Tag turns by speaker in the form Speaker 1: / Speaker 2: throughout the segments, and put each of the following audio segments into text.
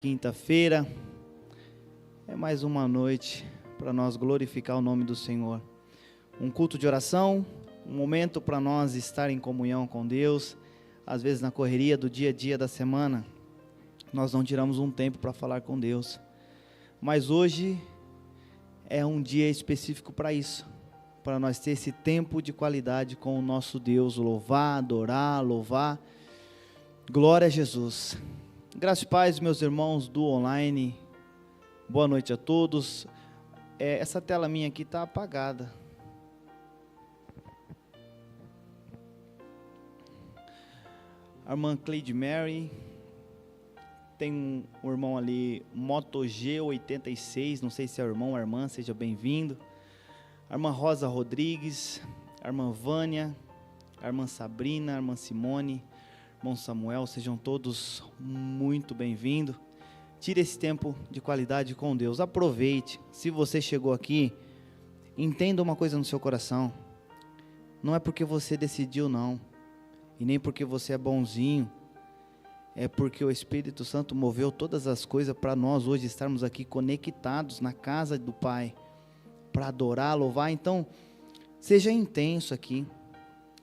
Speaker 1: Quinta-feira é mais uma noite para nós glorificar o nome do Senhor. Um culto de oração, um momento para nós estar em comunhão com Deus. Às vezes na correria do dia a dia da semana, nós não tiramos um tempo para falar com Deus. Mas hoje é um dia específico para isso, para nós ter esse tempo de qualidade com o nosso Deus, louvar, adorar, louvar. Glória a Jesus. Graças e paz, meus irmãos do online, boa noite a todos. Essa tela minha aqui está apagada. A irmã Cleide Mary, tem um irmão ali, Moto G86, não sei se é o irmão ou a irmã, seja bem-vindo. A irmã Rosa Rodrigues, a irmã Vânia, a irmã Sabrina, a irmã Simone, irmão Samuel, sejam todos muito bem-vindos. Tire esse tempo de qualidade com Deus, aproveite. Se você chegou aqui, entenda uma coisa no seu coração, não é porque você decidiu não, e nem porque você é bonzinho, é porque o Espírito Santo moveu todas as coisas para nós hoje estarmos aqui conectados na casa do Pai, para adorar, louvar. Então, seja intenso aqui,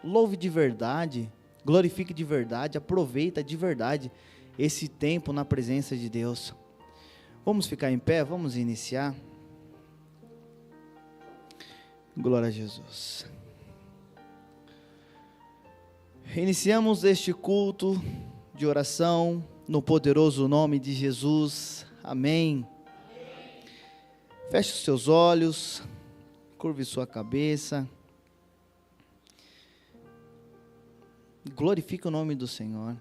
Speaker 1: louve de verdade, glorifique de verdade, aproveita de verdade esse tempo na presença de Deus. Vamos ficar em pé, vamos iniciar. Glória a Jesus. Iniciamos este culto de oração no poderoso nome de Jesus. Amém. Feche os seus olhos, curve sua cabeça. Glorifique o nome do Senhor.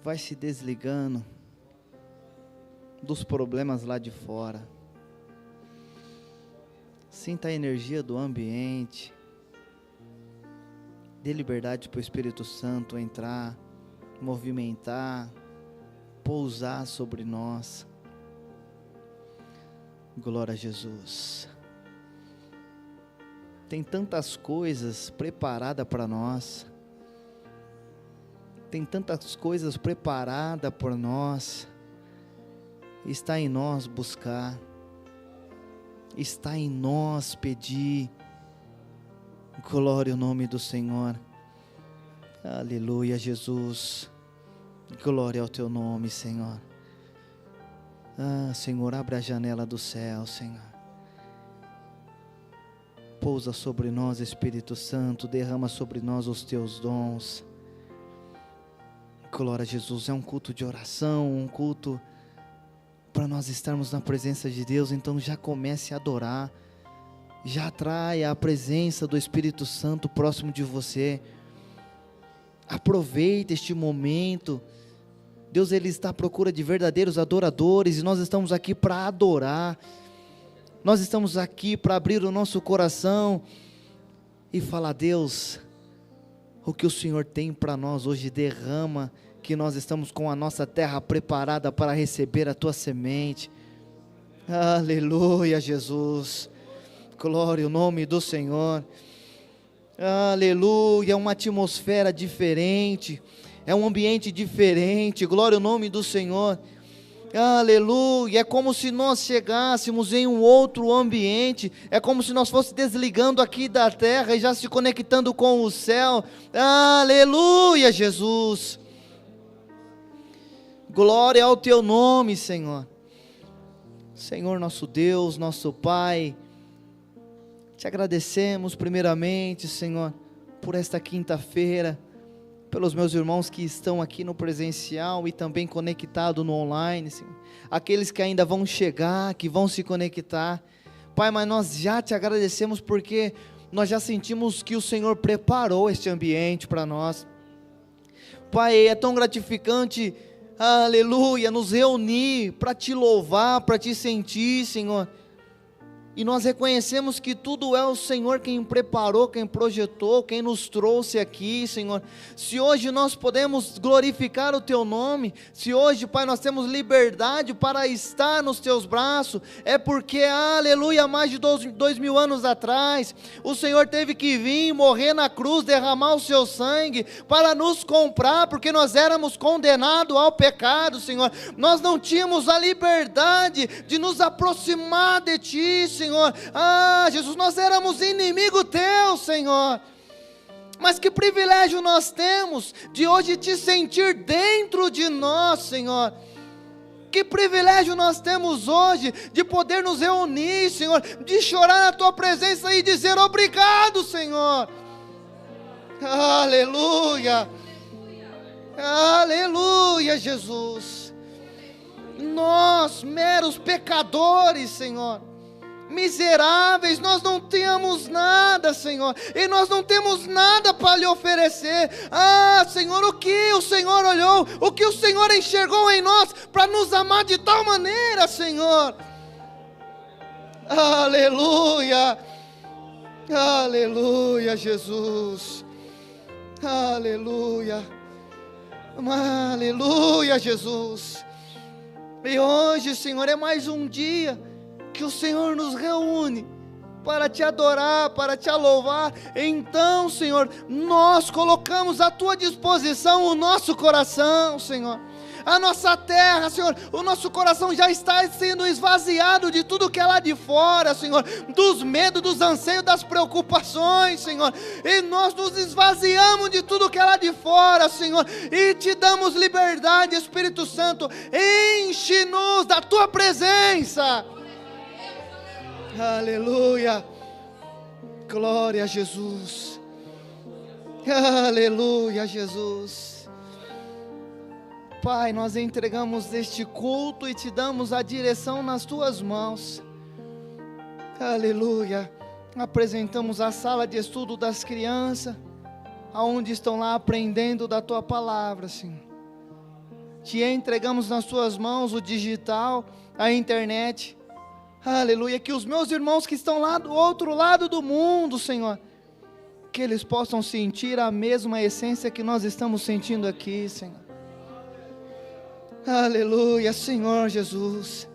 Speaker 1: Vai se desligando dos problemas lá de fora. Sinta a energia do ambiente. Dê liberdade para o Espírito Santo entrar, movimentar, pousar sobre nós. Glória a Jesus. Tem tantas coisas preparadas para nós. Tem tantas coisas preparadas por nós. Está em nós buscar. Está em nós pedir. Glória ao nome do Senhor. Aleluia, Jesus. Glória ao teu nome, Senhor. Senhor, abre a janela do céu, Senhor. Pousa sobre nós, Espírito Santo, derrama sobre nós os teus dons. Glória a Jesus, é um culto de oração, um culto para nós estarmos na presença de Deus. Então já comece a adorar, já atraia a presença do Espírito Santo próximo de você. Aproveite este momento. Deus, Ele está à procura de verdadeiros adoradores, e nós estamos aqui para adorar. Nós estamos aqui para abrir o nosso coração e falar: Deus, o que o Senhor tem para nós hoje, derrama, que nós estamos com a nossa terra preparada para receber a tua semente. Aleluia, Jesus. Glória ao nome do Senhor. Aleluia, é uma atmosfera diferente, é um ambiente diferente. Glória ao nome do Senhor. Aleluia, é como se nós chegássemos em um outro ambiente, é como se nós fosse desligando aqui da terra e já se conectando com o céu. Aleluia, Jesus. Glória ao teu nome, Senhor. Senhor, nosso Deus, nosso Pai, te agradecemos primeiramente, Senhor, por esta quinta-feira, pelos meus irmãos que estão aqui no presencial e também conectados no online, Senhor. Aqueles que ainda vão chegar, que vão se conectar. Pai, mas nós já te agradecemos porque nós já sentimos que o Senhor preparou este ambiente para nós. Pai, é tão gratificante, aleluia, nos reunir para te louvar, para te sentir, Senhor.
Speaker 2: E nós reconhecemos que tudo é o Senhor quem preparou, quem projetou, quem nos trouxe aqui, Senhor. Se hoje nós podemos glorificar o Teu nome, se hoje, Pai, nós temos liberdade para estar nos Teus braços, é porque, aleluia, mais de 2000 anos atrás, o Senhor teve que vir, morrer na cruz, derramar o Seu sangue, para nos comprar, porque nós éramos condenados ao pecado, Senhor. Nós não tínhamos a liberdade de nos aproximar de Ti, Senhor. Jesus, nós éramos inimigo Teu, Senhor. Mas que privilégio nós temos de hoje Te sentir dentro de nós, Senhor. Que privilégio nós temos hoje de poder nos reunir, Senhor, de chorar na Tua presença e dizer obrigado, Senhor. Aleluia. Aleluia, Jesus. Nós, meros pecadores, Senhor, miseráveis, nós não temos nada, Senhor, e nós não temos nada para lhe oferecer. Senhor, o que o Senhor olhou, o que o Senhor enxergou em nós, para nos amar de tal maneira, Senhor. Aleluia, aleluia, Jesus, aleluia, aleluia, Jesus. E hoje, Senhor, é mais um dia que o Senhor nos reúne para Te adorar, para Te louvar. Então, Senhor, nós colocamos à Tua disposição o nosso coração, Senhor, a nossa terra, Senhor. O nosso coração já está sendo esvaziado de tudo que é lá de fora, Senhor, dos medos, dos anseios, das preocupações, Senhor, e nós nos esvaziamos de tudo que é lá de fora, Senhor, e Te damos liberdade. Espírito Santo, enche-nos da Tua presença. Aleluia, glória a Jesus, aleluia, Jesus. Pai, nós entregamos este culto e Te damos a direção nas Tuas mãos. Aleluia. Apresentamos a sala de estudo das crianças, aonde estão lá aprendendo da Tua palavra, Senhor. Te entregamos nas Tuas mãos o digital, a internet. Aleluia, que os meus irmãos que estão lá do outro lado do mundo, Senhor, que eles possam sentir a mesma essência que nós estamos sentindo aqui, Senhor. Aleluia, Senhor Jesus,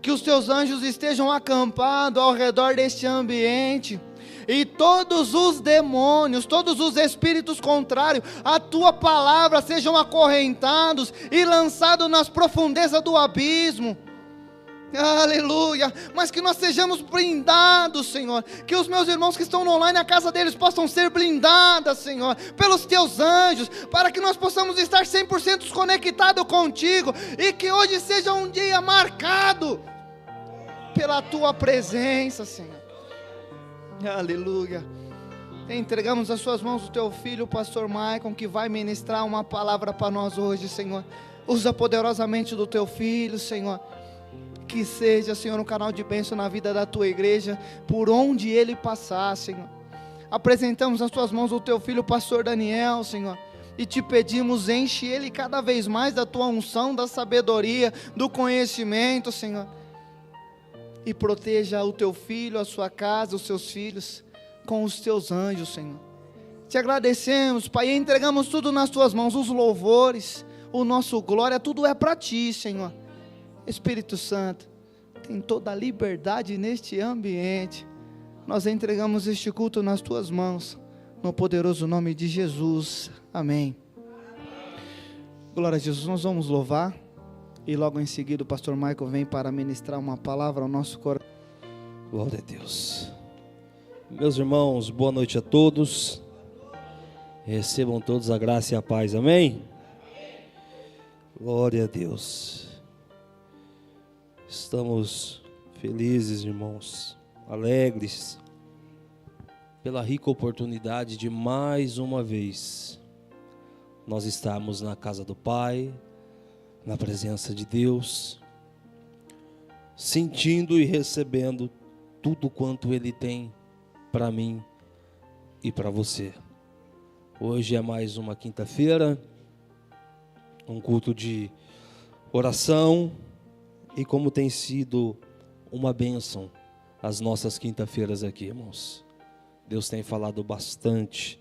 Speaker 2: que os Teus anjos estejam acampados ao redor deste ambiente, e todos os demônios, todos os espíritos contrários à Tua palavra sejam acorrentados e lançados nas profundezas do abismo. Aleluia, mas que nós sejamos blindados, Senhor, que os meus irmãos que estão no online, a casa deles possam ser blindadas, Senhor, pelos Teus anjos, para que nós possamos estar 100% conectados contigo, e que hoje seja um dia marcado pela Tua presença, Senhor. Aleluia. Entregamos às Suas mãos o Teu filho, o pastor Maicon, que vai ministrar uma palavra para nós hoje, Senhor. Usa poderosamente do Teu filho, Senhor. Que seja, Senhor, um canal de bênção na vida da Tua igreja, por onde ele passar, Senhor. Apresentamos nas Tuas mãos o Teu filho, o pastor Daniel, Senhor, e Te pedimos, enche ele cada vez mais da Tua unção, da sabedoria, do conhecimento, Senhor, e proteja o Teu filho, a sua casa, os seus filhos, com os Teus anjos, Senhor. Te agradecemos, Pai, e entregamos tudo nas Tuas mãos, os louvores, o nosso glória, tudo é para Ti, Senhor. Espírito Santo, tem toda a liberdade neste ambiente. Nós entregamos este culto nas Tuas mãos, no poderoso nome de Jesus, amém. Glória a Jesus. Nós vamos louvar, e logo em seguida o pastor Michael vem para ministrar uma palavra ao nosso coração.
Speaker 3: Glória a Deus. Meus irmãos, boa noite a todos. Recebam todos a graça e a paz, amém? Glória a Deus. Estamos felizes, irmãos, alegres, pela rica oportunidade de mais uma vez nós estarmos na casa do Pai, na presença de Deus, sentindo e recebendo tudo quanto Ele tem para mim e para você. Hoje é mais uma quinta-feira, um culto de oração, e como tem sido uma bênção as nossas quinta-feiras aqui, irmãos. Deus tem falado bastante.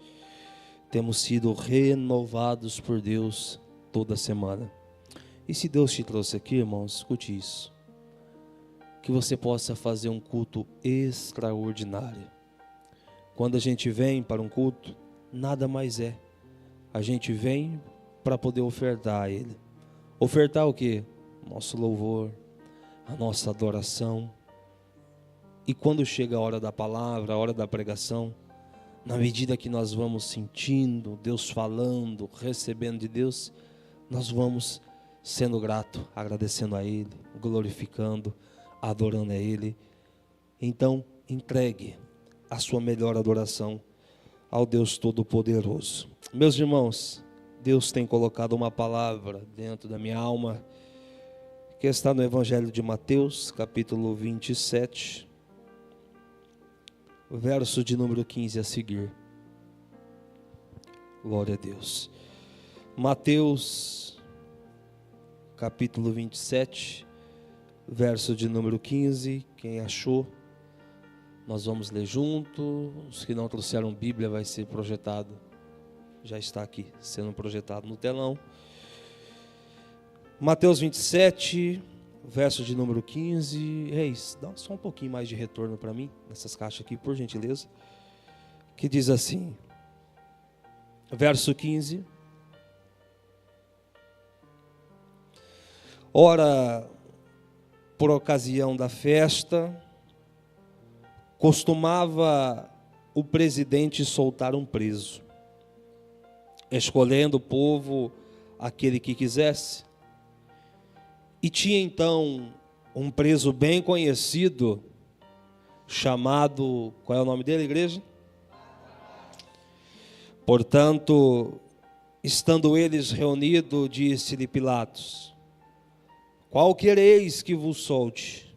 Speaker 3: Temos sido renovados por Deus toda semana. E se Deus te trouxe aqui, irmãos, escute isso. Que você possa fazer um culto extraordinário. Quando a gente vem para um culto, nada mais é. A gente vem para poder ofertar a Ele. Ofertar o quê? Nosso louvor, a nossa adoração. E quando chega a hora da palavra, a hora da pregação, na medida que nós vamos sentindo Deus falando, recebendo de Deus, nós vamos sendo grato, agradecendo a Ele, glorificando, adorando a Ele. Então, entregue a sua melhor adoração ao Deus Todo-Poderoso. Meus irmãos, Deus tem colocado uma palavra dentro da minha alma, que está no Evangelho de Mateus, capítulo 27, verso de número 15 a seguir. Glória a Deus. Mateus, capítulo 27, verso de número 15. Quem achou, nós vamos ler junto. Os que não trouxeram Bíblia, vai ser projetado. Já está aqui, sendo projetado no telão. Mateus 27, verso de número 15. Reis, dá só um pouquinho mais de retorno para mim, nessas caixas aqui, por gentileza. Que diz assim, verso 15. Ora, por ocasião da festa, costumava o presidente soltar um preso, escolhendo o povo aquele que quisesse. E tinha então um preso bem conhecido, chamado, qual é o nome dele, igreja? Portanto, estando eles reunidos, disse-lhe Pilatos: qual quereis que vos solte?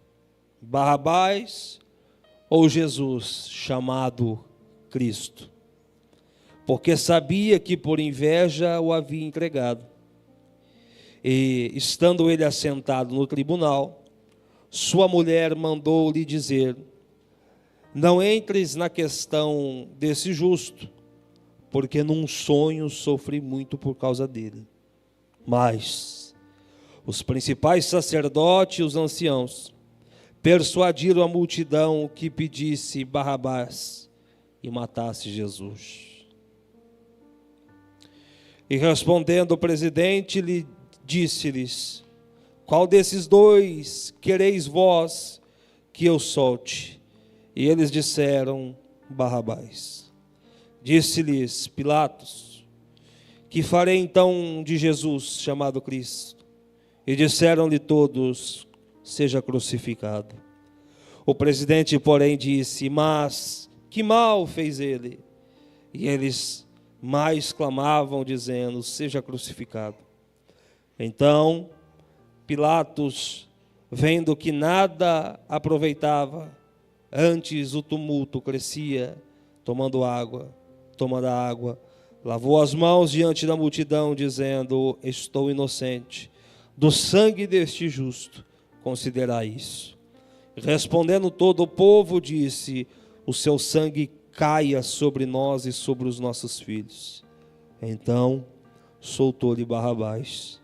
Speaker 3: Barrabás ou Jesus, chamado Cristo? Porque sabia que por inveja o havia entregado. E, estando ele assentado no tribunal, sua mulher mandou-lhe dizer: não entres na questão desse justo, porque num sonho sofri muito por causa dele. Mas os principais sacerdotes e os anciãos persuadiram a multidão que pedisse Barrabás e matasse Jesus. E respondendo o presidente, disse-lhes: qual desses dois quereis vós que eu solte? E eles disseram: Barrabás. Disse-lhes Pilatos: que farei então de Jesus, chamado Cristo? E disseram-lhe todos: seja crucificado. O presidente, porém, disse: mas que mal fez ele? E eles mais clamavam, dizendo: seja crucificado. Então Pilatos, vendo que nada aproveitava, antes o tumulto crescia, tomando a água, lavou as mãos diante da multidão, dizendo: estou inocente do sangue deste justo, considerai isso. Respondendo todo o povo, disse: o seu sangue caia sobre nós e sobre os nossos filhos. Então soltou-lhe Barrabás,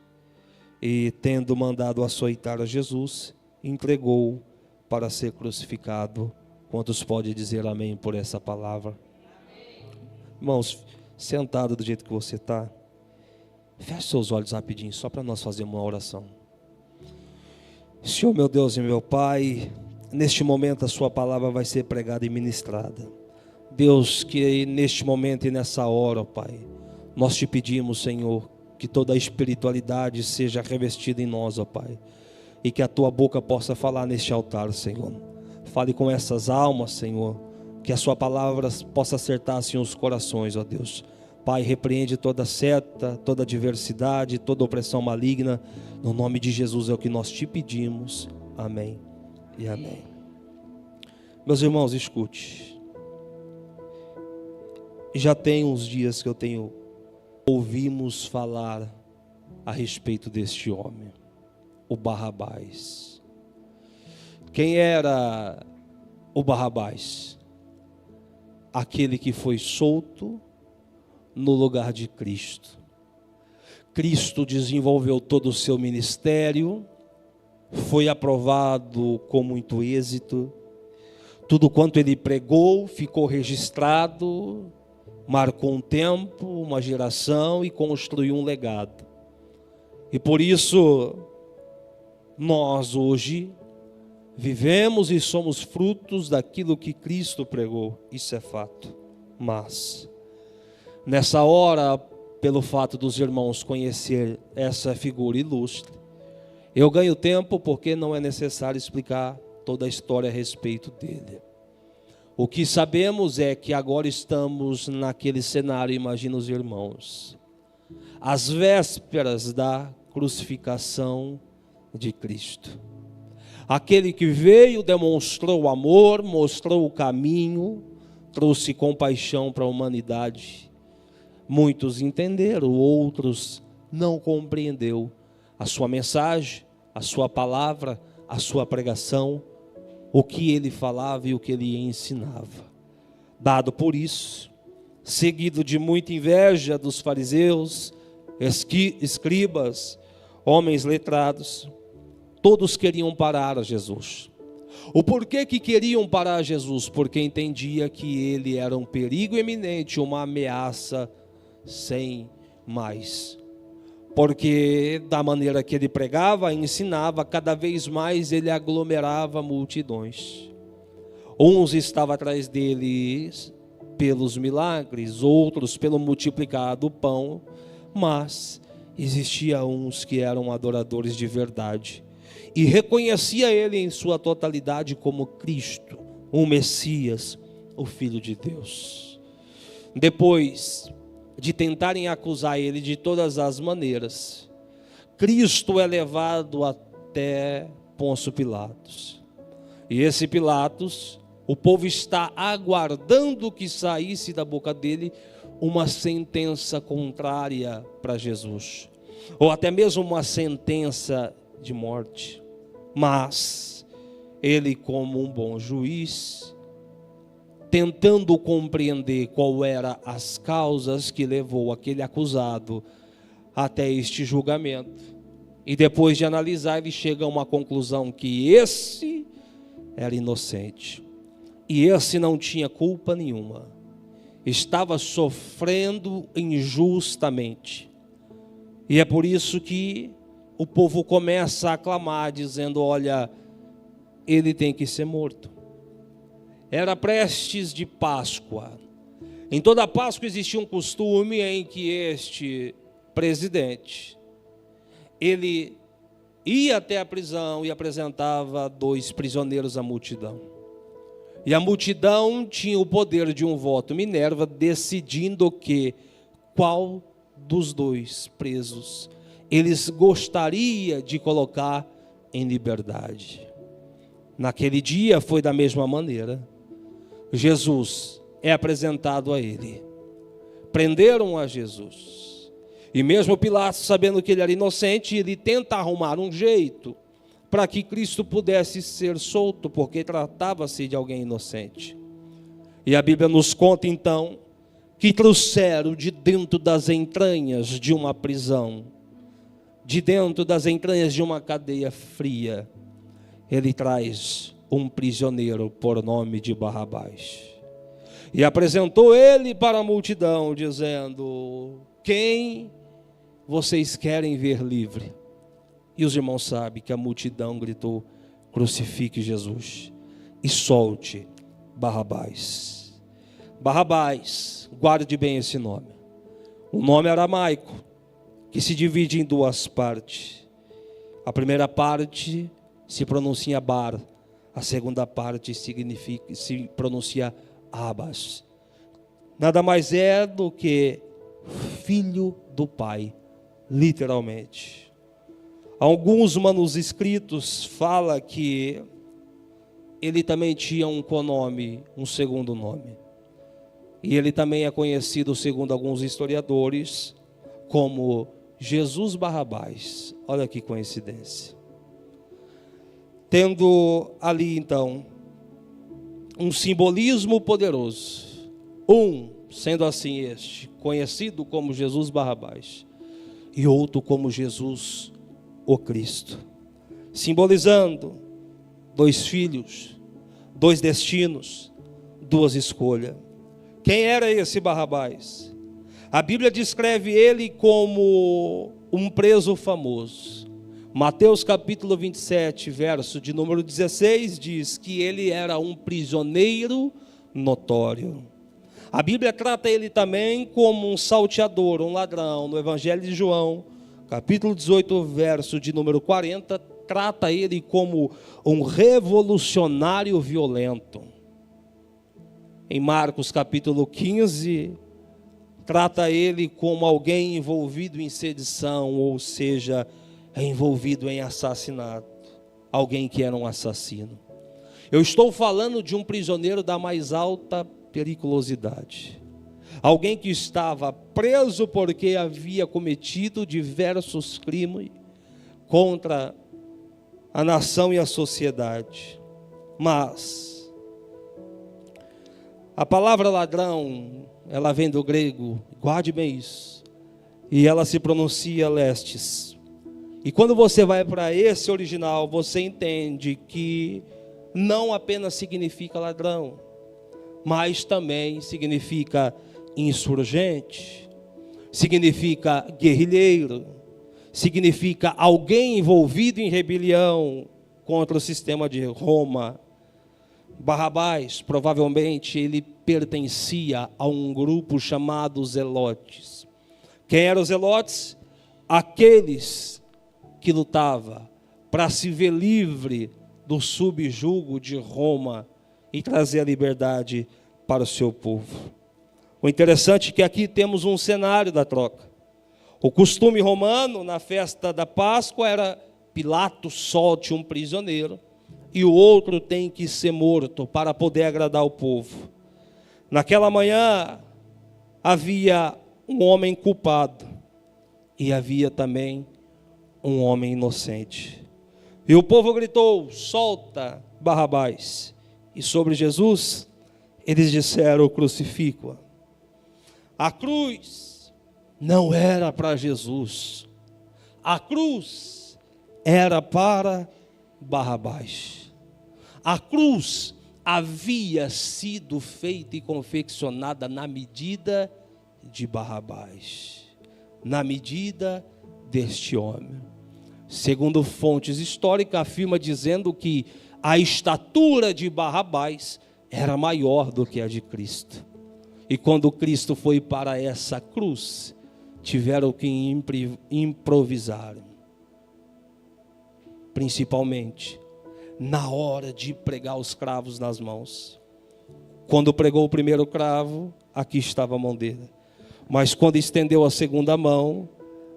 Speaker 3: e tendo mandado açoitar a Jesus, entregou-o para ser crucificado. Quantos podem dizer amém por essa palavra? Amém. Irmãos, sentado do jeito que você está, feche seus olhos rapidinho, só para nós fazermos uma oração. Senhor, meu Deus e meu Pai, neste momento a sua palavra vai ser pregada e ministrada. Deus, que neste momento e nessa hora, Pai, nós te pedimos, Senhor, que toda a espiritualidade seja revestida em nós, ó Pai, e que a tua boca possa falar neste altar, Senhor. Fale com essas almas, Senhor, que a sua palavra possa acertar assim os corações, ó Deus. Pai, repreende toda seta, toda adversidade, toda opressão maligna, no nome de Jesus é o que nós te pedimos. Amém e amém. Meus irmãos, escute. Já tem uns dias que ouvimos falar a respeito deste homem, o Barrabás. Quem era o Barrabás, aquele que foi solto no lugar de Cristo. Cristo desenvolveu todo o seu ministério, foi aprovado com muito êxito. Tudo quanto ele pregou ficou registrado, marcou um tempo, uma geração e construiu um legado. E por isso, nós hoje vivemos e somos frutos daquilo que Cristo pregou. Isso é fato. Mas, nessa hora, pelo fato dos irmãos conhecer essa figura ilustre, eu ganho tempo porque não é necessário explicar toda a história a respeito dele. O que sabemos é que agora estamos naquele cenário, imagina os irmãos, às vésperas da crucificação de Cristo. Aquele que veio, demonstrou amor, mostrou o caminho, trouxe compaixão para a humanidade. Muitos entenderam, outros não compreenderam a sua mensagem, a sua palavra, a sua pregação, o que ele falava e o que ele ensinava. Dado por isso, seguido de muita inveja dos fariseus, escribas, homens letrados, todos queriam parar a Jesus. O porquê que queriam parar Jesus? Porque entendia que ele era um perigo iminente, uma ameaça sem mais. Porque da maneira que ele pregava, ensinava, cada vez mais ele aglomerava multidões. Uns estavam atrás deles pelos milagres, outros pelo multiplicar do pão, mas existia uns que eram adoradores de verdade e reconhecia ele em sua totalidade como Cristo, o Messias, o Filho de Deus. Depois de tentarem acusar ele de todas as maneiras, Cristo é levado até Pôncio Pilatos. E esse Pilatos, o povo está aguardando que saísse da boca dele uma sentença contrária para Jesus, ou até mesmo uma sentença de morte. Mas ele, como um bom juiz, tentando compreender qual eram as causas que levou aquele acusado até este julgamento, e depois de analisar, ele chega a uma conclusão que esse era inocente, e esse não tinha culpa nenhuma, estava sofrendo injustamente. E é por isso que o povo começa a aclamar, dizendo: olha, ele tem que ser morto. Era prestes de Páscoa. Em toda a Páscoa existia um costume em que este presidente, ele ia até a prisão e apresentava 2 prisioneiros à multidão. E a multidão tinha o poder de um voto Minerva, decidindo que qual dos 2 presos eles gostariam de colocar em liberdade. Naquele dia foi da mesma maneira. Jesus é apresentado a ele. Prenderam a Jesus. E mesmo Pilatos, sabendo que ele era inocente, ele tenta arrumar um jeito para que Cristo pudesse ser solto, porque tratava-se de alguém inocente. E a Bíblia nos conta então que trouxeram de dentro das entranhas de uma prisão, de dentro das entranhas de uma cadeia fria, ele traz um prisioneiro por nome de Barrabás. E apresentou ele para a multidão, dizendo: quem vocês querem ver livre? E os irmãos sabem que a multidão gritou: crucifique Jesus e solte Barrabás. Barrabás, guarde bem esse nome. Um nome aramaico que se divide em 2 partes. A primeira parte se pronuncia Bar, a segunda parte se pronuncia Abas. Nada mais é do que filho do Pai, literalmente. Alguns manuscritos falam que ele também tinha um conome, um segundo nome. E ele também é conhecido, segundo alguns historiadores, como Jesus Barrabás. Olha que coincidência. Tendo ali então um simbolismo poderoso. Sendo assim este, conhecido como Jesus Barrabás, e outro como Jesus o Cristo, simbolizando 2 filhos, 2 destinos, 2 escolhas. Quem era esse Barrabás? A Bíblia descreve ele como um preso famoso. Mateus capítulo 27, verso de número 16, diz que ele era um prisioneiro notório. A Bíblia trata ele também como um salteador, um ladrão. No Evangelho de João, capítulo 18, verso de número 40, trata ele como um revolucionário violento. Em Marcos capítulo 15, trata ele como alguém envolvido em sedição, ou seja, envolvido em assassinato, alguém que era um assassino. Eu estou falando de um prisioneiro da mais alta periculosidade, alguém que estava preso porque havia cometido diversos crimes contra a nação e a sociedade. Mas a palavra ladrão, ela vem do grego, guarde bem isso, e ela se pronuncia lestes. E quando você vai para esse original, você entende que não apenas significa ladrão, mas também significa insurgente, significa guerrilheiro, significa alguém envolvido em rebelião contra o sistema de Roma. Barrabás, provavelmente, ele pertencia a um grupo chamado Zelotes. Quem eram os Zelotes? Aqueles que lutavam para se ver livre do subjugo de Roma e trazer a liberdade para o seu povo. O interessante é que aqui temos um cenário da troca. O costume romano na festa da Páscoa era Pilatos solte um prisioneiro e o outro tem que ser morto para poder agradar o povo. Naquela manhã havia um homem culpado e havia também um homem inocente. E o povo gritou: solta Barrabás. E sobre Jesus, eles disseram: crucifica-o. A cruz não era para Jesus. A cruz era para Barrabás. A cruz havia sido feita e confeccionada na medida de Barrabás, na medida deste homem. Segundo fontes históricas, afirma dizendo que a estatura de Barrabás era maior do que a de Cristo. E quando Cristo foi para essa cruz, tiveram que improvisar. Principalmente na hora de pregar os cravos nas mãos. Quando pregou o primeiro cravo, aqui estava a mão dele. Mas quando estendeu a segunda mão,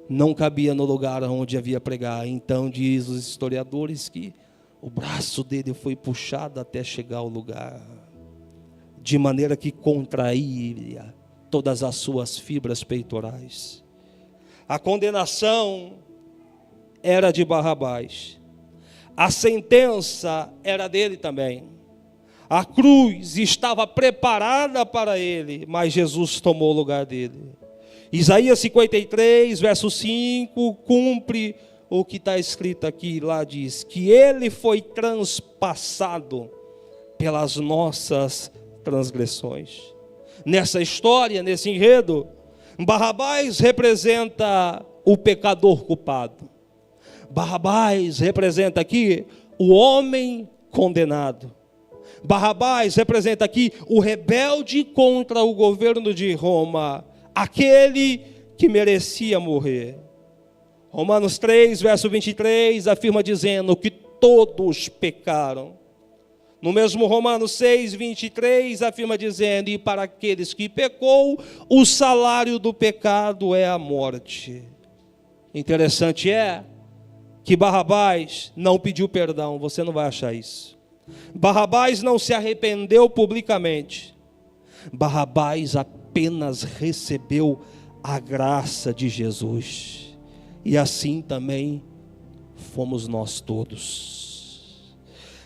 Speaker 3: não cabia no lugar onde havia pregar. Então diz os historiadores que o braço dele foi puxado até chegar ao lugar, de maneira que contraía todas as suas fibras peitorais. A condenação era de Barrabás. A sentença era dele também. A cruz estava preparada para ele, mas Jesus tomou o lugar dele. Isaías 53, verso 5, cumpre o que está escrito aqui. Lá diz que ele foi transpassado pelas nossas transgressões. Nessa história, nesse enredo, Barrabás representa o pecador culpado. Barrabás representa aqui o homem condenado. Barrabás representa aqui o rebelde contra o governo de Roma, aquele que merecia morrer. Romanos 3, verso 23, afirma dizendo que todos pecaram. No mesmo Romanos 6, 23, afirma dizendo: e para aqueles que pecou, o salário do pecado é a morte. Interessante é que Barrabás não pediu perdão, você não vai achar isso. Barrabás não se arrependeu publicamente. Barrabás apenas recebeu a graça de Jesus. E assim também fomos nós todos.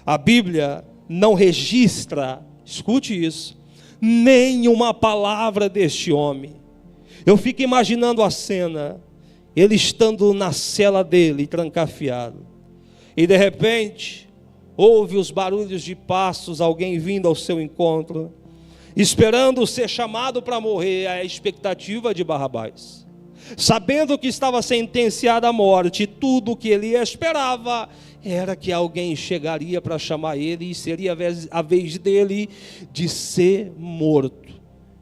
Speaker 3: A Bíblia não registra Escute isso. Nem uma palavra deste homem. Eu fico imaginando a cena, ele estando na cela dele, trancafiado, e de repente, ouve os barulhos de passos, alguém vindo ao seu encontro, esperando ser chamado para morrer, a expectativa de Barrabás. Sabendo que estava sentenciado à morte, tudo o que ele esperava era que alguém chegaria para chamar ele, e seria a vez dele de ser morto,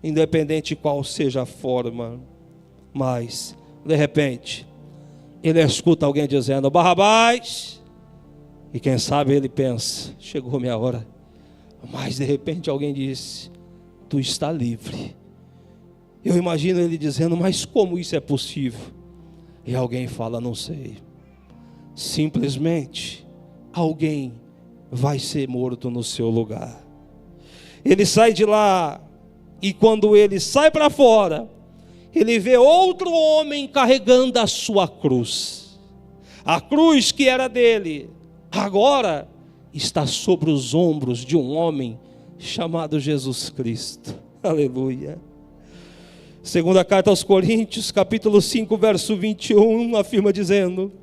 Speaker 3: independente de qual seja a forma. Mas, de repente, ele escuta alguém dizendo: Barrabás. E quem sabe ele pensa: chegou minha hora. Mas de repente alguém disse: tu está livre. Eu imagino ele dizendo: mas como isso é possível? E alguém fala: não sei. Simplesmente alguém vai ser morto no seu lugar. Ele sai de lá, e quando ele sai para fora, ele vê outro homem carregando a sua cruz. A cruz que era dele, agora está sobre os ombros de um homem chamado Jesus Cristo. Aleluia. Segunda carta aos Coríntios, capítulo 5, verso 21, afirma dizendo: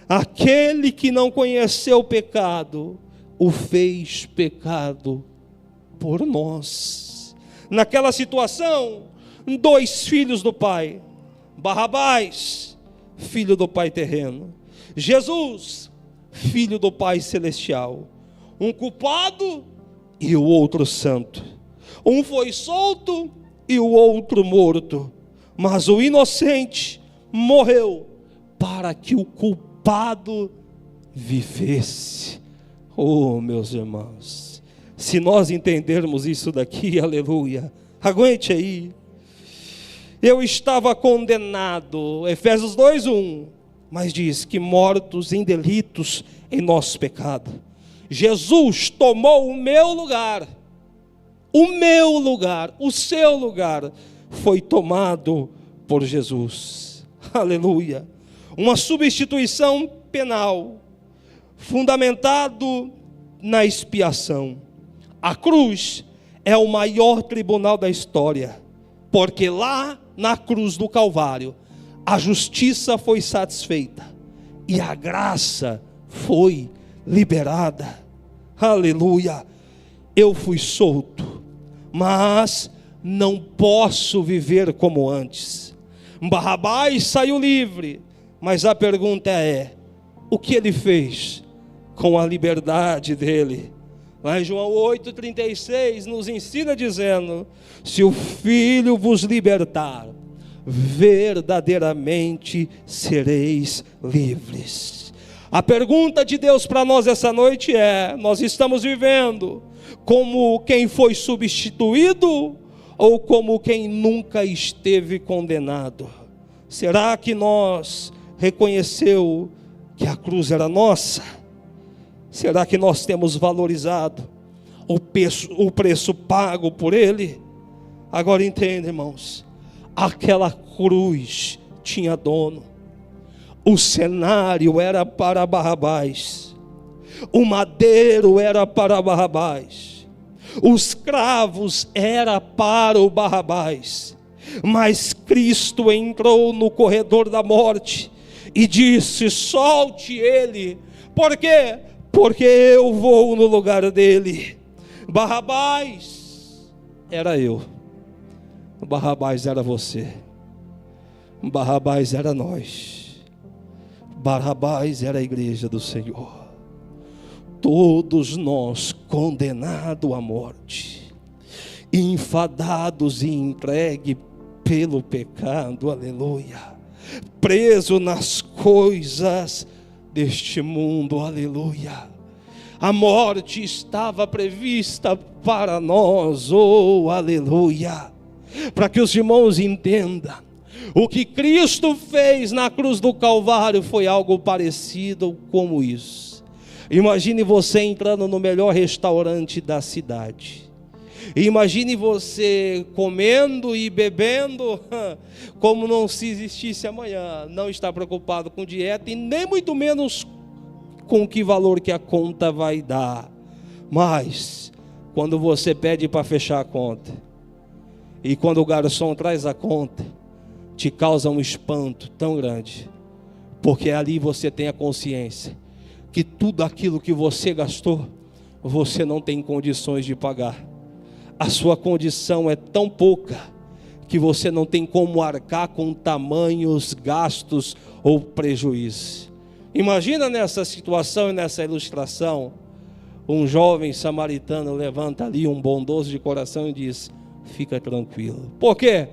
Speaker 3: aquele que não conheceu o pecado, o fez pecado por nós. Naquela situação, dois filhos do pai, Barrabás, filho do pai terreno, Jesus, filho do pai celestial, um culpado e o outro santo. Um foi solto e o outro morto, mas o inocente morreu para que o culpado vivesse. Oh, meus irmãos, se nós entendermos isso daqui, aleluia, aguente aí. Eu estava condenado, Efésios 2:1, mas diz que mortos em delitos em nosso pecado, Jesus tomou o meu lugar. O meu lugar, o seu lugar, foi tomado por Jesus. Aleluia. Uma substituição penal, fundamentado na expiação. A cruz é o maior tribunal da história, porque lá na cruz do Calvário, a justiça foi satisfeita e a graça foi liberada. Aleluia. Eu fui solto, mas não posso viver como antes. Barrabás saiu livre, mas a pergunta é: o que ele fez com a liberdade dele? Lá em João 8,36 nos ensina dizendo: se o Filho vos libertar, verdadeiramente sereis livres. A pergunta de Deus para nós essa noite é: nós estamos vivendo como quem foi substituído ou como quem nunca esteve condenado? Será que nós reconheceu que a cruz era nossa? Será que nós temos valorizado o preço pago por ele? Agora entenda, irmãos, aquela cruz tinha dono. O cenário era para Barrabás, o madeiro era para Barrabás, os cravos era para o Barrabás, mas Cristo entrou no corredor da morte e disse: solte ele. Por quê? Porque eu vou no lugar dele. Barrabás era eu, Barrabás era você, Barrabás era nós, Barrabás era a igreja do Senhor. Todos nós condenados à morte, enfadados e entregues pelo pecado, aleluia, preso nas coisas deste mundo, aleluia. A morte estava prevista para nós, oh, aleluia. Para que os irmãos entendam, o que Cristo fez na cruz do Calvário foi algo parecido como isso. Imagine você entrando no melhor restaurante da cidade. Imagine você comendo e bebendo como não se existisse amanhã. Não está preocupado com dieta e nem muito menos com que valor que a conta vai dar. Mas quando você pede para fechar a conta, e quando o garçom traz a conta, te causa um espanto tão grande, porque ali você tem a consciência que tudo aquilo que você gastou, você não tem condições de pagar. A sua condição é tão pouca que você não tem como arcar com tamanhos gastos ou prejuízos. Imagina nessa situação e nessa ilustração, um jovem samaritano levanta ali, um bondoso de coração, e diz: fica tranquilo. Por quê?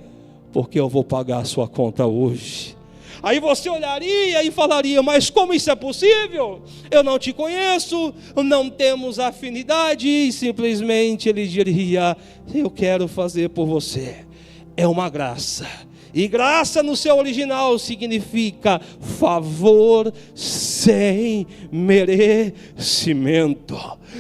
Speaker 3: Porque eu vou pagar a sua conta hoje. Aí você olharia e falaria: mas como isso é possível? Eu não te conheço, não temos afinidade. E simplesmente ele diria: eu quero fazer por você. É uma graça. E graça no seu original significa favor sem merecimento.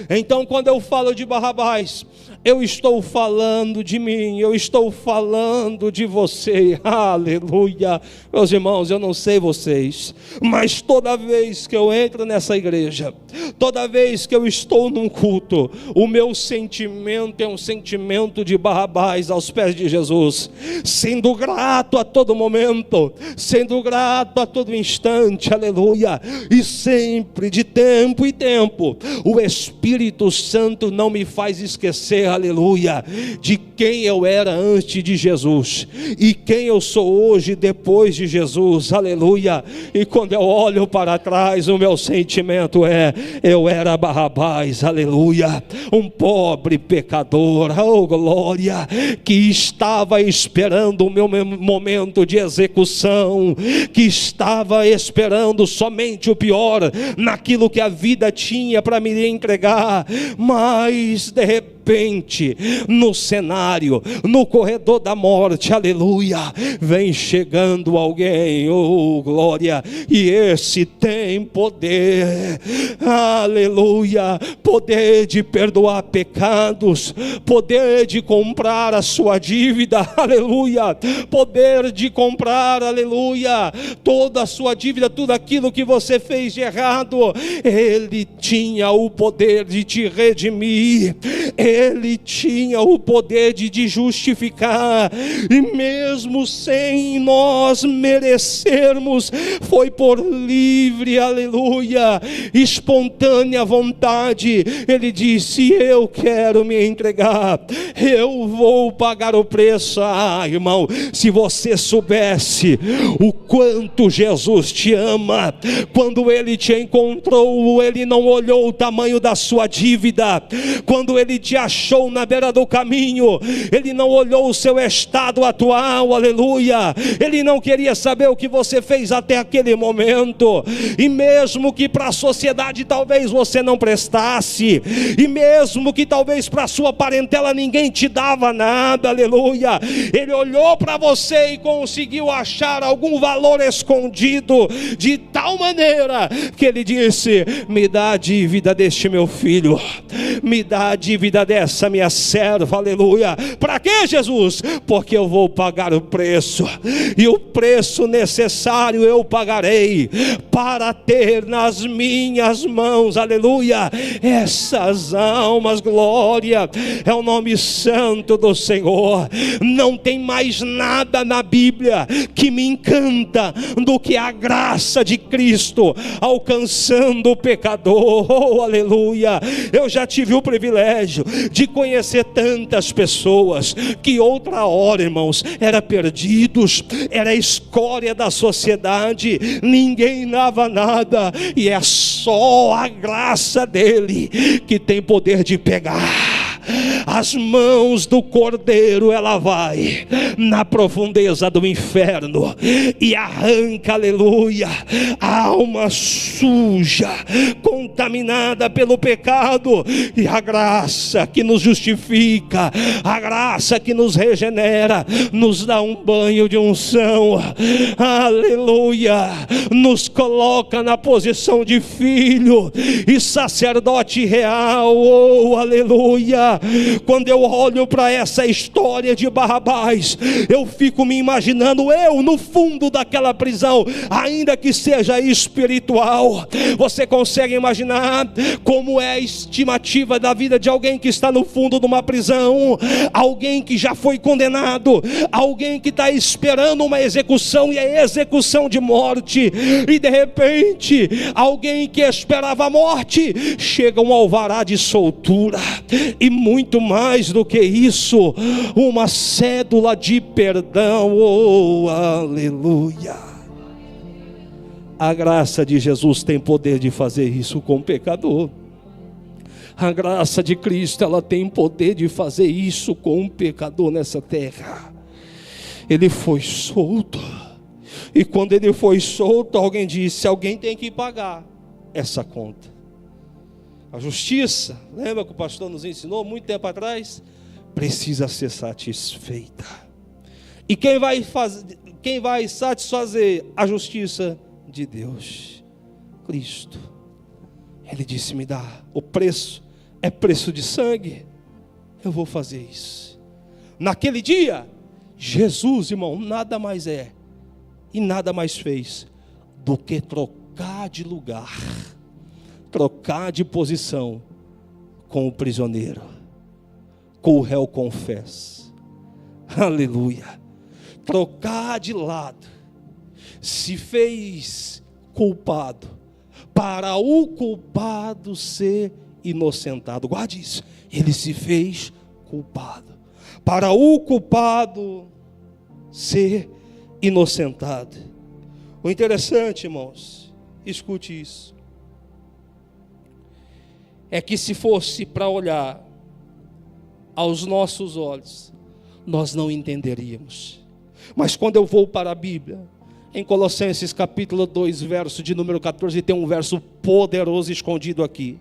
Speaker 3: Então, quando eu falo de Barrabás, eu estou falando de mim, eu estou falando de você. Aleluia. Meus irmãos, eu não sei vocês, mas toda vez que eu entro nessa igreja, toda vez que eu estou num culto, o meu sentimento é um sentimento de Barrabás aos pés de Jesus, sendo grato a todo momento, sendo grato a todo instante. Aleluia. E sempre, de tempo em tempo, o Espírito Santo não me faz esquecer, aleluia, de quem eu era antes de Jesus e quem eu sou hoje depois de Jesus. Aleluia. E quando eu olho para trás, o meu sentimento é: eu era Barrabás, aleluia, um pobre pecador, oh glória, que estava esperando o meu momento de execução, que estava esperando somente o pior naquilo que a vida tinha para me entregar. Mas de repente, no cenário, no corredor da morte, aleluia, vem chegando alguém, oh glória, e esse tem poder, aleluia, poder de perdoar pecados, poder de comprar a sua dívida, aleluia, poder de comprar, aleluia, toda a sua dívida, tudo aquilo que você fez de errado. Ele tinha o poder de te redimir, ele tinha o poder de te justificar, e mesmo sem nós merecermos, foi por livre, aleluia, espontânea vontade. Ele disse: eu quero me entregar, eu vou pagar o preço. Ah, irmão, se você soubesse o quanto Jesus te ama, quando ele te encontrou, ele não olhou o tamanho da sua dívida. Quando ele te achou na beira do caminho, ele não olhou o seu estado atual, aleluia, ele não queria saber o que você fez até aquele momento. E mesmo que para a sociedade talvez você não prestasse, e mesmo que talvez para a sua parentela ninguém te dava nada, aleluia, ele olhou para você e conseguiu achar algum valor escondido, de tal maneira que ele disse: me dá a dívida deste meu filho, me dá a dívida dessa minha serva, aleluia. Para quê, Jesus? Porque eu vou pagar o preço, e o preço necessário eu pagarei, para ter nas minhas mãos, aleluia, essas almas. Glória é o nome santo do Senhor. Não tem mais nada na Bíblia que me encanta do que a graça de Cristo alcançando o pecador. Oh, aleluia. Eu já tive o privilégio de conhecer tantas pessoas que outra hora, irmãos, eram perdidos, era escória da sociedade, ninguém dava nada, e é só a graça dele que tem poder de pegar. As mãos do Cordeiro, ela vai na profundeza do inferno e arranca, aleluia, a alma suja, contaminada pelo pecado, e a graça que nos justifica, a graça que nos regenera, nos dá um banho de unção, aleluia, nos coloca na posição de filho e sacerdote real, oh aleluia. Quando eu olho para essa história de Barrabás, eu fico me imaginando eu no fundo daquela prisão, ainda que seja espiritual. Você consegue imaginar como é a estimativa da vida de alguém que está no fundo de uma prisão, alguém que já foi condenado, alguém que está esperando uma execução, e a execução de morte, e de repente alguém que esperava a morte chega um alvará de soltura, e muito mais do que isso, uma cédula de perdão. Oh, aleluia! A graça de Jesus tem poder de fazer isso com o pecador. A graça de Cristo, ela tem poder de fazer isso com um pecador nessa terra. Ele foi solto, e quando ele foi solto, alguém disse: alguém tem que pagar essa conta. A justiça, lembra que o pastor nos ensinou muito tempo atrás? Precisa ser satisfeita. E quem vai satisfazer a justiça de Deus? Cristo. Ele disse: me dá, o preço é preço de sangue, eu vou fazer isso. Naquele dia, Jesus, irmão, nada mais é e nada mais fez do que trocar de lugar, trocar de posição com o prisioneiro, com o réu confesso. Aleluia. Trocar de lado. Se fez culpado para o culpado ser inocentado. Guarde isso. Ele se fez culpado para o culpado ser inocentado. O interessante, irmãos, escute isso, é que se fosse para olhar aos nossos olhos, nós não entenderíamos. Mas quando eu vou para a Bíblia, em Colossenses capítulo 2, verso de número 14, tem um verso poderoso escondido aqui.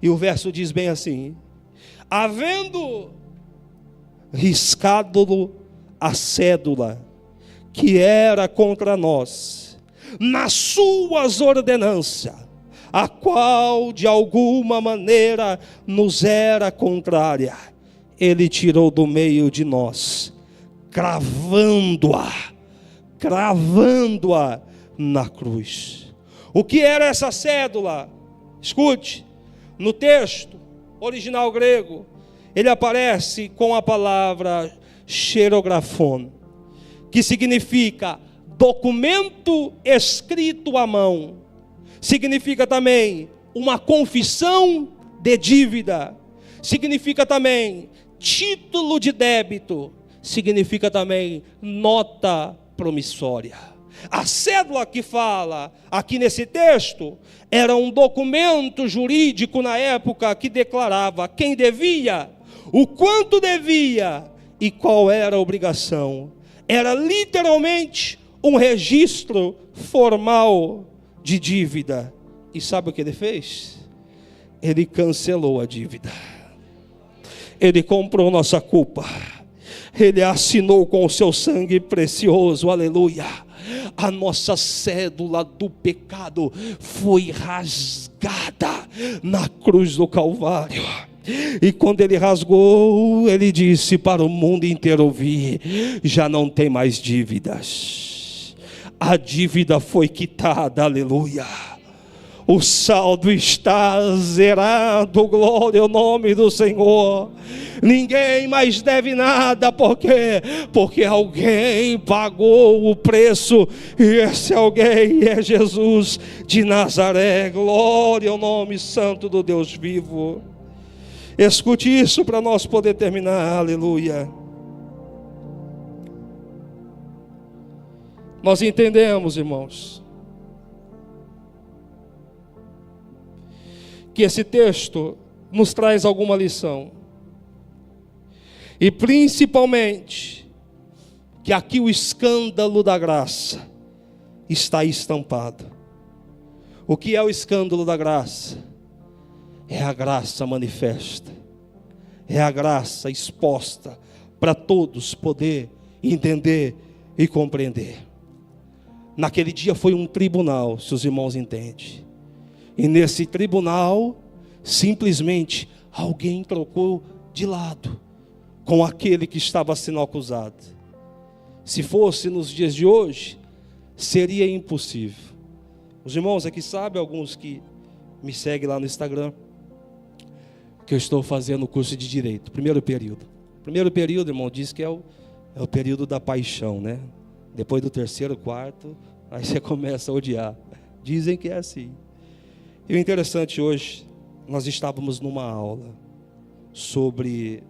Speaker 3: E o verso diz bem assim: havendo riscado a cédula que era contra nós, nas suas ordenanças, a qual de alguma maneira nos era contrária, ele tirou do meio de nós, cravando-a na cruz. O que era essa cédula? Escute, no texto original grego, ele aparece com a palavra xerografon, que significa documento escrito à mão. Significa também uma confissão de dívida. Significa também título de débito. Significa também nota promissória. A cédula que fala aqui nesse texto era um documento jurídico na época que declarava quem devia, o quanto devia e qual era a obrigação. Era literalmente um registro formal de dívida. E sabe o que ele fez? Ele cancelou a dívida. Ele comprou nossa culpa. Ele assinou com o seu sangue precioso, aleluia. A nossa cédula do pecado foi rasgada na cruz do Calvário. E quando ele rasgou, ele disse para o mundo inteiro ouvir: já não tem mais dívidas. A dívida foi quitada, aleluia. O saldo está zerado, glória ao nome do Senhor. Ninguém mais deve nada, por quê? Porque alguém pagou o preço, e esse alguém é Jesus de Nazaré. Glória ao nome santo do Deus vivo. Escute isso para nós poder terminar, aleluia. Nós entendemos, irmãos, que esse texto nos traz alguma lição. E principalmente, que aqui o escândalo da graça está estampado. O que é o escândalo da graça? É a graça manifesta. É a graça exposta para todos poder entender e compreender. Naquele dia foi um tribunal, se os irmãos entendem. E nesse tribunal, simplesmente, alguém trocou de lado com aquele que estava sendo acusado. Se fosse nos dias de hoje, seria impossível. Os irmãos aqui sabem, alguns que me seguem lá no Instagram, que eu estou fazendo o curso de Direito, primeiro período. Primeiro período, irmão, diz que é o período da paixão, né? Depois do terceiro, quarto, aí você começa a odiar. Dizem que é assim. E o interessante, hoje, nós estávamos numa aula sobre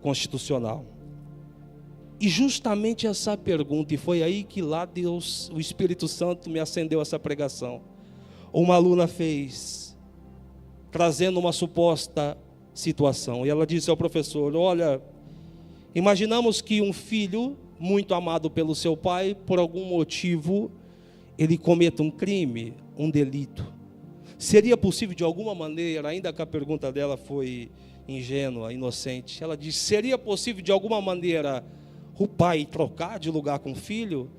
Speaker 3: constitucional. E justamente essa pergunta, e foi aí que lá Deus, o Espírito Santo me acendeu essa pregação. Uma aluna fez, trazendo uma suposta situação, e ela disse ao professor: olha, imaginamos que um filho muito amado pelo seu pai, por algum motivo, ele cometa um crime, um delito. Seria possível de alguma maneira, ainda que a pergunta dela foi ingênua, inocente, ela disse: seria possível de alguma maneira o pai trocar de lugar com o filho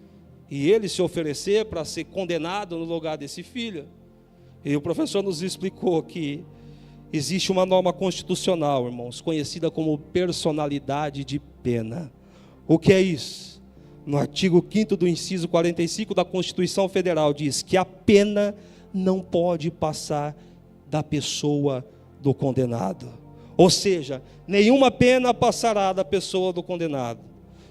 Speaker 3: e ele se oferecer para ser condenado no lugar desse filho? E o professor nos explicou que existe uma norma constitucional, irmãos, conhecida como personalidade de pena. O que é isso? No artigo 5º do inciso 45 da Constituição Federal diz que a pena não pode passar da pessoa do condenado. Ou seja, nenhuma pena passará da pessoa do condenado.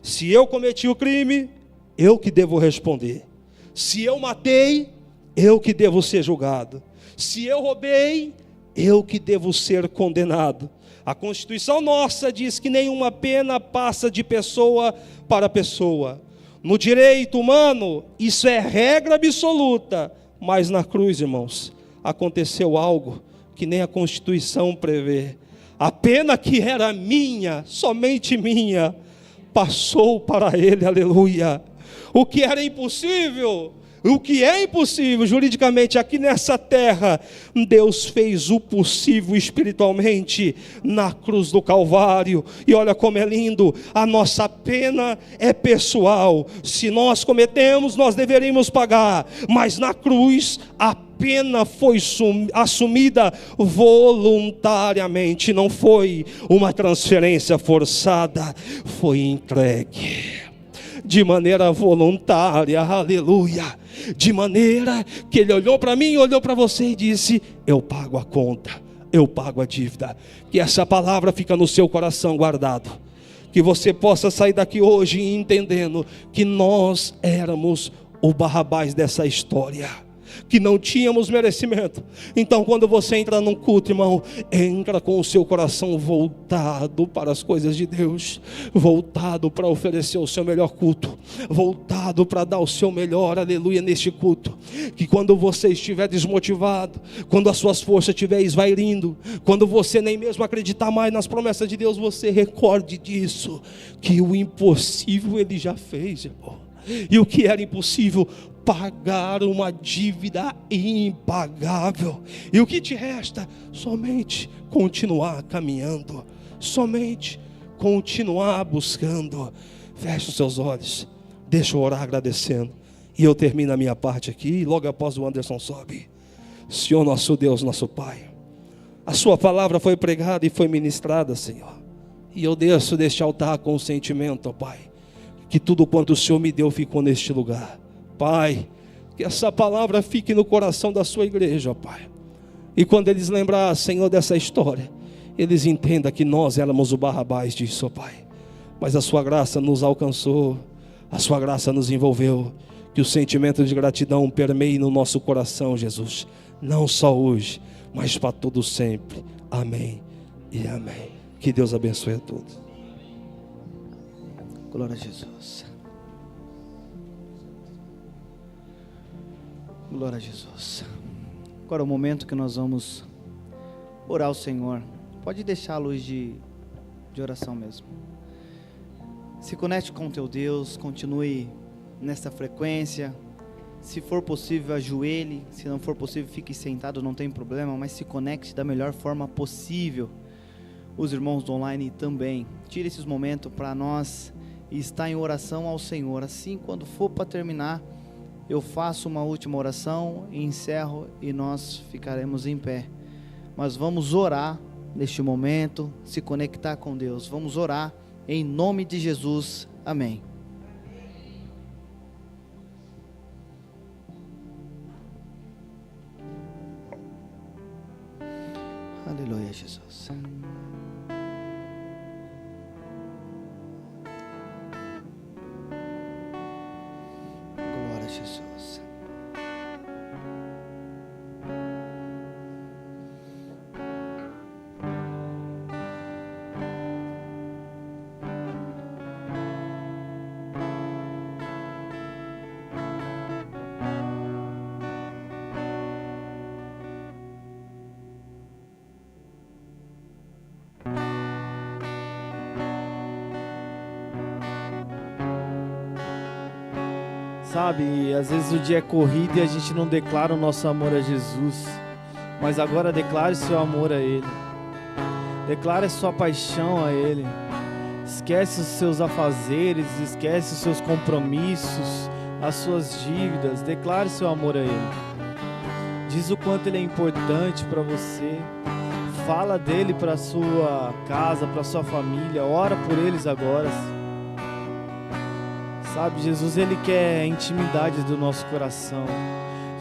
Speaker 3: Se eu cometi o crime, eu que devo responder. Se eu matei, eu que devo ser julgado. Se eu roubei, eu que devo ser condenado. A Constituição nossa diz que nenhuma pena passa de pessoa para pessoa. No direito humano, isso é regra absoluta. Mas na cruz, irmãos, aconteceu algo que nem a Constituição prevê. A pena que era minha, somente minha, passou para ele, aleluia. O que era impossível, o que é impossível juridicamente aqui nessa terra, Deus fez o possível espiritualmente na cruz do Calvário. E olha como é lindo, a nossa pena é pessoal. Se nós cometemos, nós deveríamos pagar, mas na cruz a pena foi assumida voluntariamente, não foi uma transferência forçada, foi entregue de maneira voluntária, aleluia. De maneira que ele olhou para mim, olhou para você e disse: eu pago a conta, eu pago a dívida. Que essa palavra fica no seu coração guardado, que você possa sair daqui hoje entendendo que nós éramos o Barrabás dessa história, que não tínhamos merecimento. Então quando você entra num culto, irmão, entra com o seu coração voltado para as coisas de Deus, voltado para oferecer o seu melhor culto, voltado para dar o seu melhor, aleluia, neste culto. Que quando você estiver desmotivado, quando as suas forças estiverem esvairindo, quando você nem mesmo acreditar mais nas promessas de Deus, você recorde disso, que o impossível ele já fez, irmão. E o que era impossível? Pagar uma dívida impagável. E o que te resta? Somente continuar caminhando, somente continuar buscando. Feche os seus olhos, deixa eu orar agradecendo, e eu termino a minha parte aqui, e logo após o Anderson sobe. Senhor nosso Deus, nosso Pai, a sua palavra foi pregada e foi ministrada, Senhor, e eu desço deste altar com o sentimento, ó Pai, que tudo quanto o Senhor me deu ficou neste lugar. Pai, que essa palavra fique no coração da sua igreja, ó Pai. E quando eles lembrar, Senhor, dessa história, eles entendam que nós éramos o Barrabás disso, ó Pai. Mas a sua graça nos alcançou, a sua graça nos envolveu. Que o sentimento de gratidão permeie no nosso coração, Jesus. Não só hoje, mas para todo sempre. Amém e amém. Que Deus abençoe a todos.
Speaker 1: Glória a Jesus. Glória a Jesus. Agora é o momento que nós vamos orar ao Senhor. Pode deixar a luz de oração mesmo. Se conecte com o teu Deus, continue nesta frequência. Se for possível, ajoelhe. Se não for possível, fique sentado, não tem problema, mas se conecte da melhor forma possível. Os irmãos do online também. Tire esses momentos para nós estar em oração ao Senhor. Assim, quando for para terminar, eu faço uma última oração e encerro, e nós ficaremos em pé. Mas vamos orar
Speaker 2: neste momento, se conectar com Deus. Vamos orar em nome de Jesus. Amém. Aleluia, Jesus. Glória a Jesus.
Speaker 1: Sabe, às vezes o dia é corrido e a gente não declara o nosso amor a Jesus. Mas agora declare seu amor a Ele. Declare sua paixão a Ele. Esquece os seus afazeres, esquece os seus compromissos, as suas dívidas. Declare seu amor a Ele. Diz o quanto Ele é importante para você. Fala dele para sua casa, para sua família. Ora por eles agora. Sabe, Jesus, Ele quer a intimidade do nosso coração.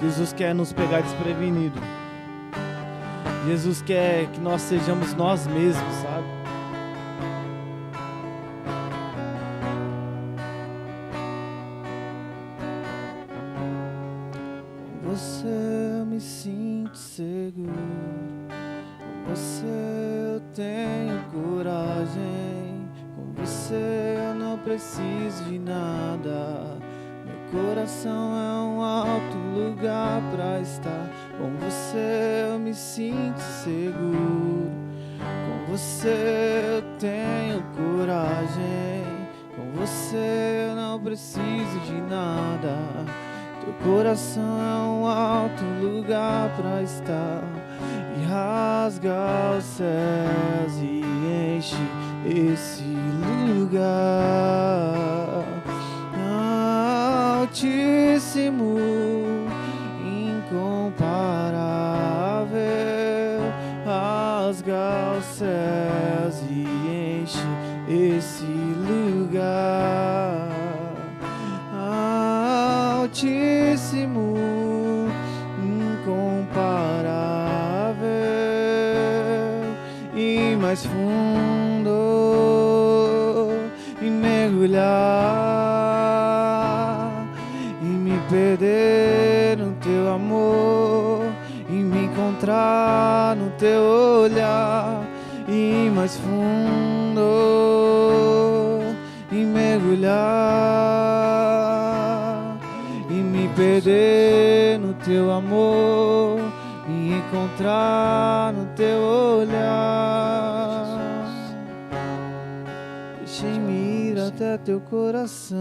Speaker 1: Jesus quer nos pegar desprevenido. Jesus quer que nós sejamos nós mesmos, sabe? Com você eu me sinto seguro. Com você eu tenho coragem. Com você eu não preciso de nada. Meu coração é um alto lugar pra estar. Com você eu me sinto seguro. Com você eu tenho coragem. Com você eu não preciso de nada. Teu coração é um alto lugar pra estar. E rasga os céus e enche esse lugar. Altíssimo, incomparável, rasga os céus e enche esse lugar. Altíssimo, incomparável, e mais fundo, e mergulhar, e me perder no teu amor, e me encontrar no teu olhar, e mais fundo, e mergulhar, e me perder no teu amor, me encontrar no teu olhar. Deixe-me ir até teu coração.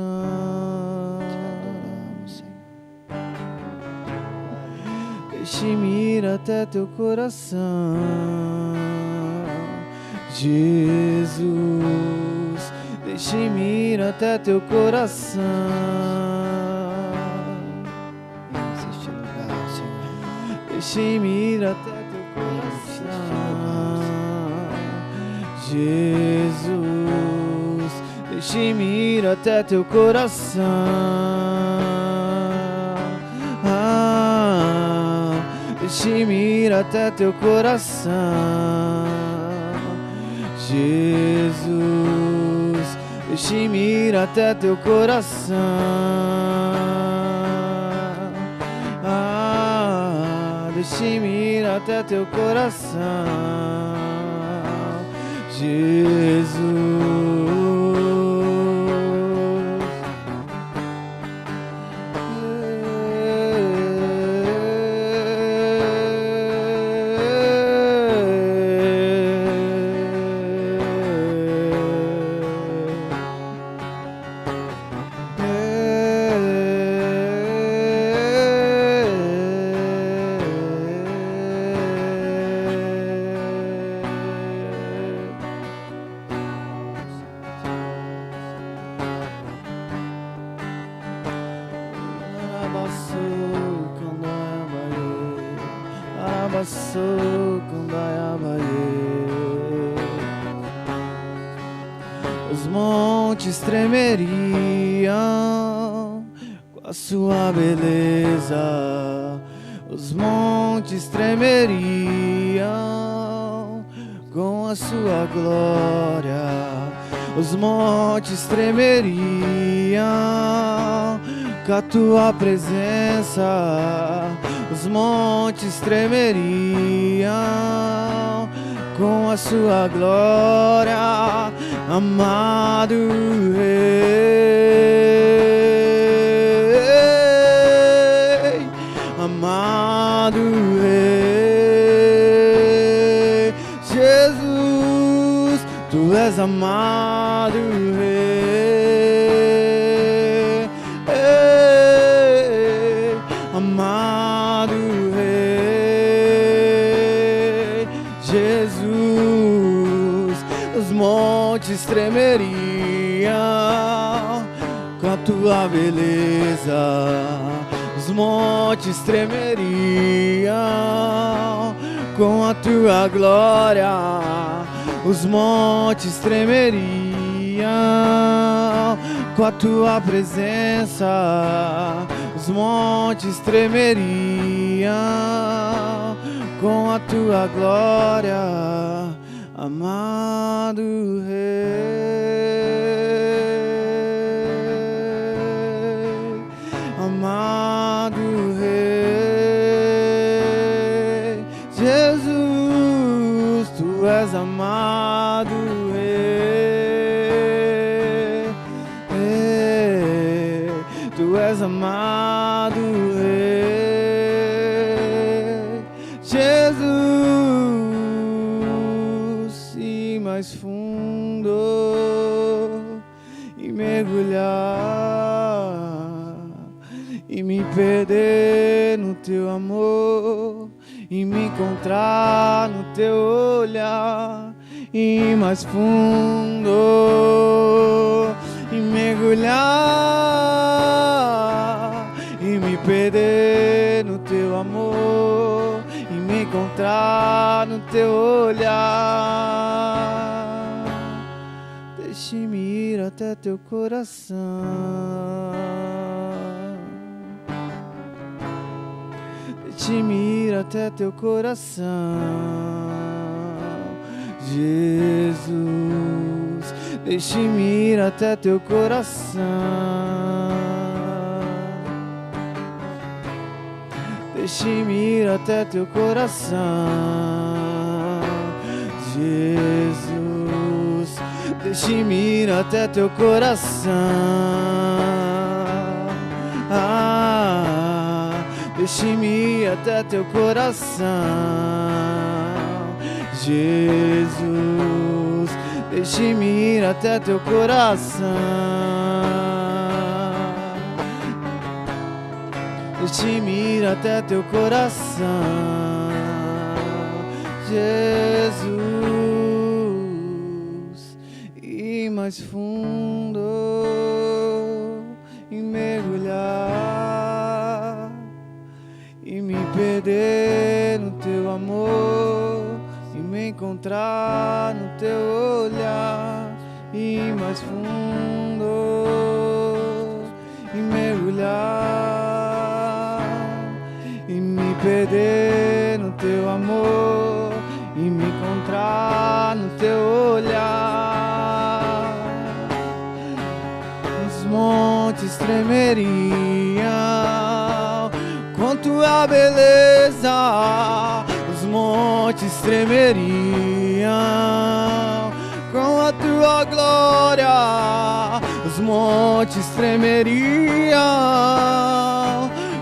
Speaker 1: Deixe-me ir até teu coração, Jesus. Deixe-me ir até teu coração.
Speaker 2: Neste lugar, Senhor.
Speaker 1: Deixe-me ir até teu coração, Jesus. Deixe-me ir até teu coração. Deixe-me ir até teu coração, Jesus. Deixe-me ir até teu coração. Deixe-me ir até teu coração, Jesus.
Speaker 2: os montes tremeriam com a sua beleza, os montes tremeriam com a sua glória, os montes tremeriam com a tua presença, os montes tremeriam com a sua glória, amado Rei, amado Rei, Jesus, tu és amado Rei, amado Rei, Jesus, os montes tremeriam com a tua beleza, os montes tremeriam com a tua glória, os montes tremeriam com a tua presença, os montes tremeriam com a tua glória, amado Rei, amado Rei, Jesus, tu és amado Rei, tu és amado Rei, Jesus, ir mais fundo e mergulhar e me perder no teu amor e me encontrar no teu olhar, e ir mais fundo e mergulhar e me perder no teu amor e me encontrar no teu olhar. Deixe-me ir até teu coração, deixe-me ir até teu coração, Jesus, deixe-me ir até teu coração, deixe-me ir até teu coração, Jesus, deixe-me ir até teu coração, deixe-me ir até teu coração, Jesus, deixe-me ir até teu coração, deixe-me ir até teu coração, Jesus, ir mais fundo e mergulhar e me perder no teu amor e me encontrar no teu olhar, e ir mais fundo e mergulhar e me perder no teu amor e me encontrar no teu olhar. Os montes tremeriam com tua beleza, os montes tremeriam com a tua glória, os montes tremeriam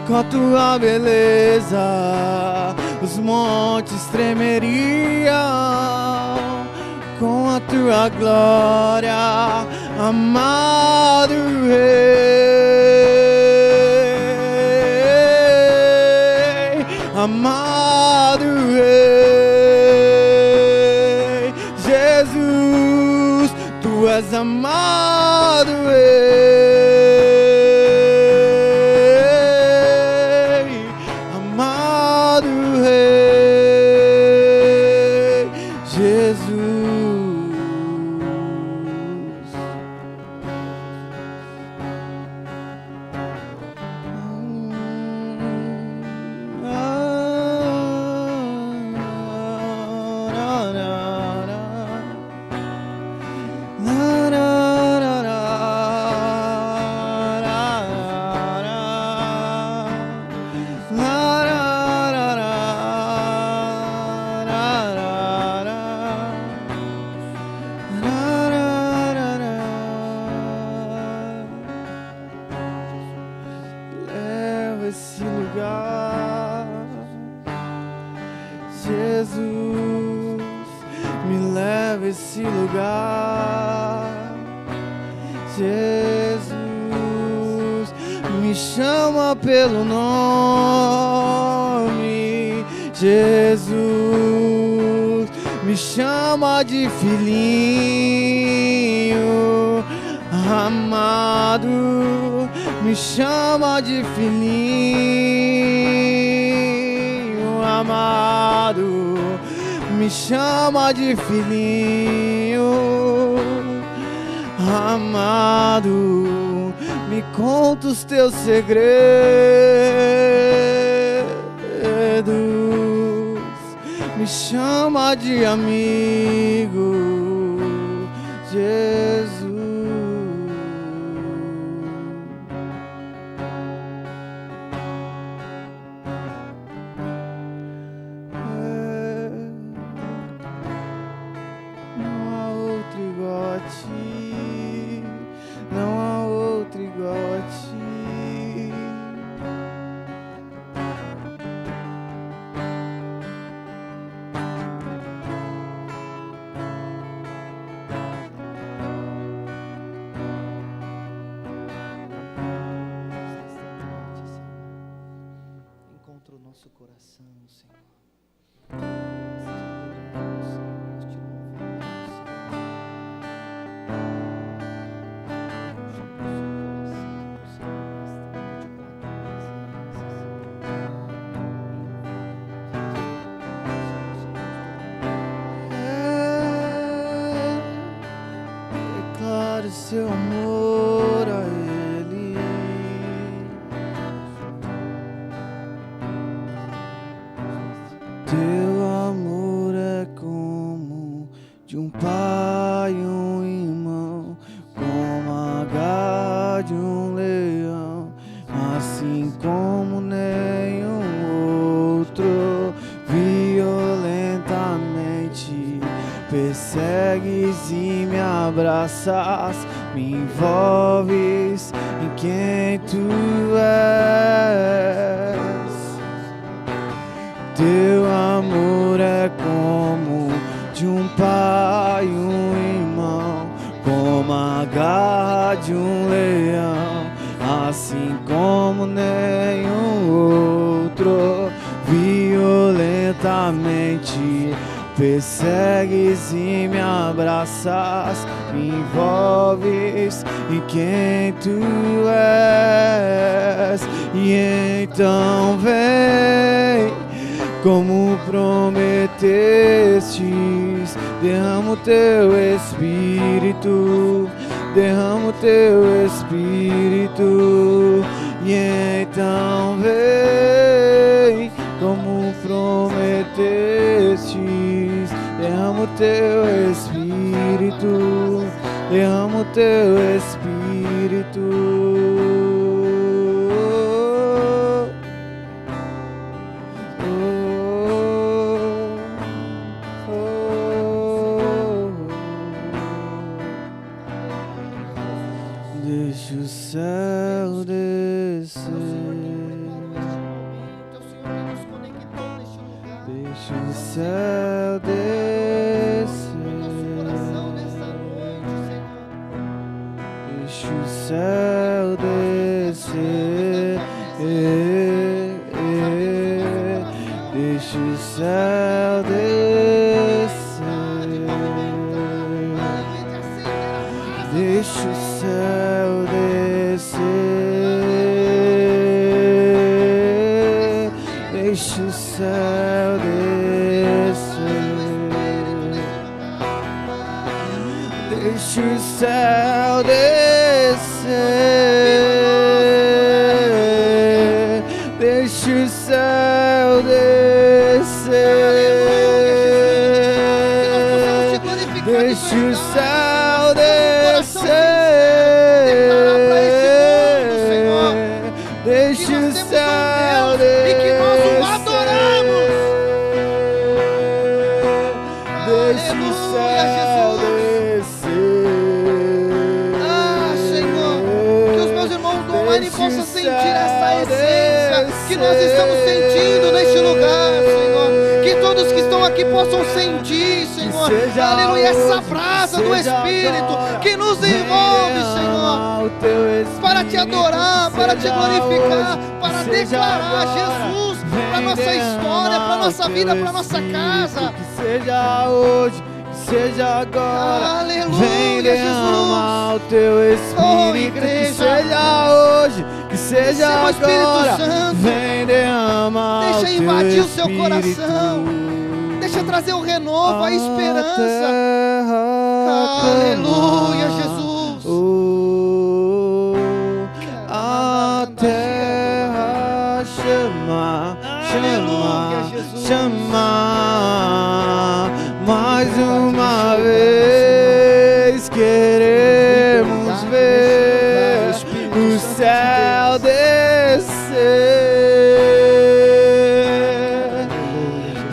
Speaker 2: com a tua beleza, os montes tremeriam com a tua glória, amado Rei, amado Rei, Jesus, tu és amado Rei, amado Rei, Jesus. me leva a esse lugar. Jesus, me chama pelo nome. Jesus, me chama de filhinho amado, me chama de filhinho amado, me chama de filhinho amado, me conta os teus segredos, me chama de amigo, Jesus. Nosso coração, Senhor. Declare seu amor a Ele. Teu amor é como de um pai e um irmão, como a garra de um leão, assim como nenhum outro. Violentamente persegues e me abraças, me envolves em quem tu és. Teu amor é como de um pai e um irmão, como a garra de um leão, assim como nenhum outro. Violentamente persegues e me abraças, me envolves em quem tu és. E então vem, como prometestes, derrama o teu Espírito, derrama o teu Espírito. E então vem, como prometestes, derrama o teu Espírito, derrama o teu Espírito. Deixa o céu descer, deixa o céu descer, deixa o céu descer, deixa o céu descer, deixa o céu descer, deixa o céu descer, deixa o céu descer, deixa o céu descer, deixa o céu descer, deixa o céu descer, e que nós o adoramos. Deixa o céu descer. Ah, Senhor, que os meus irmãos do online possam sentir essa essência que nós estamos sentindo neste lugar, Senhor. Que todo todos que estão aqui possam sentir, Senhor, aleluia, essa brasa do Espírito que nos envolve, Senhor, para te adorar, para te glorificar, para declarar Jesus para nossa história, para nossa vida, para nossa casa.
Speaker 1: Que seja hoje, que seja agora.
Speaker 2: Aleluia,
Speaker 1: Vem derramar o teu Espírito.
Speaker 2: igreja.
Speaker 1: Que seja hoje, que seja
Speaker 2: Receba o Espírito
Speaker 1: agora.
Speaker 2: Santo.
Speaker 1: Vem derramar o
Speaker 2: Deixa
Speaker 1: teu
Speaker 2: invadir o seu
Speaker 1: Espírito.
Speaker 2: coração. Deixa trazer o renovo, a esperança. Aleluia, Jesus.
Speaker 1: A terra chama,
Speaker 2: Aleluia,
Speaker 1: chama,
Speaker 2: Jesus.
Speaker 1: chama. Mais uma vez queremos ver o céu descer.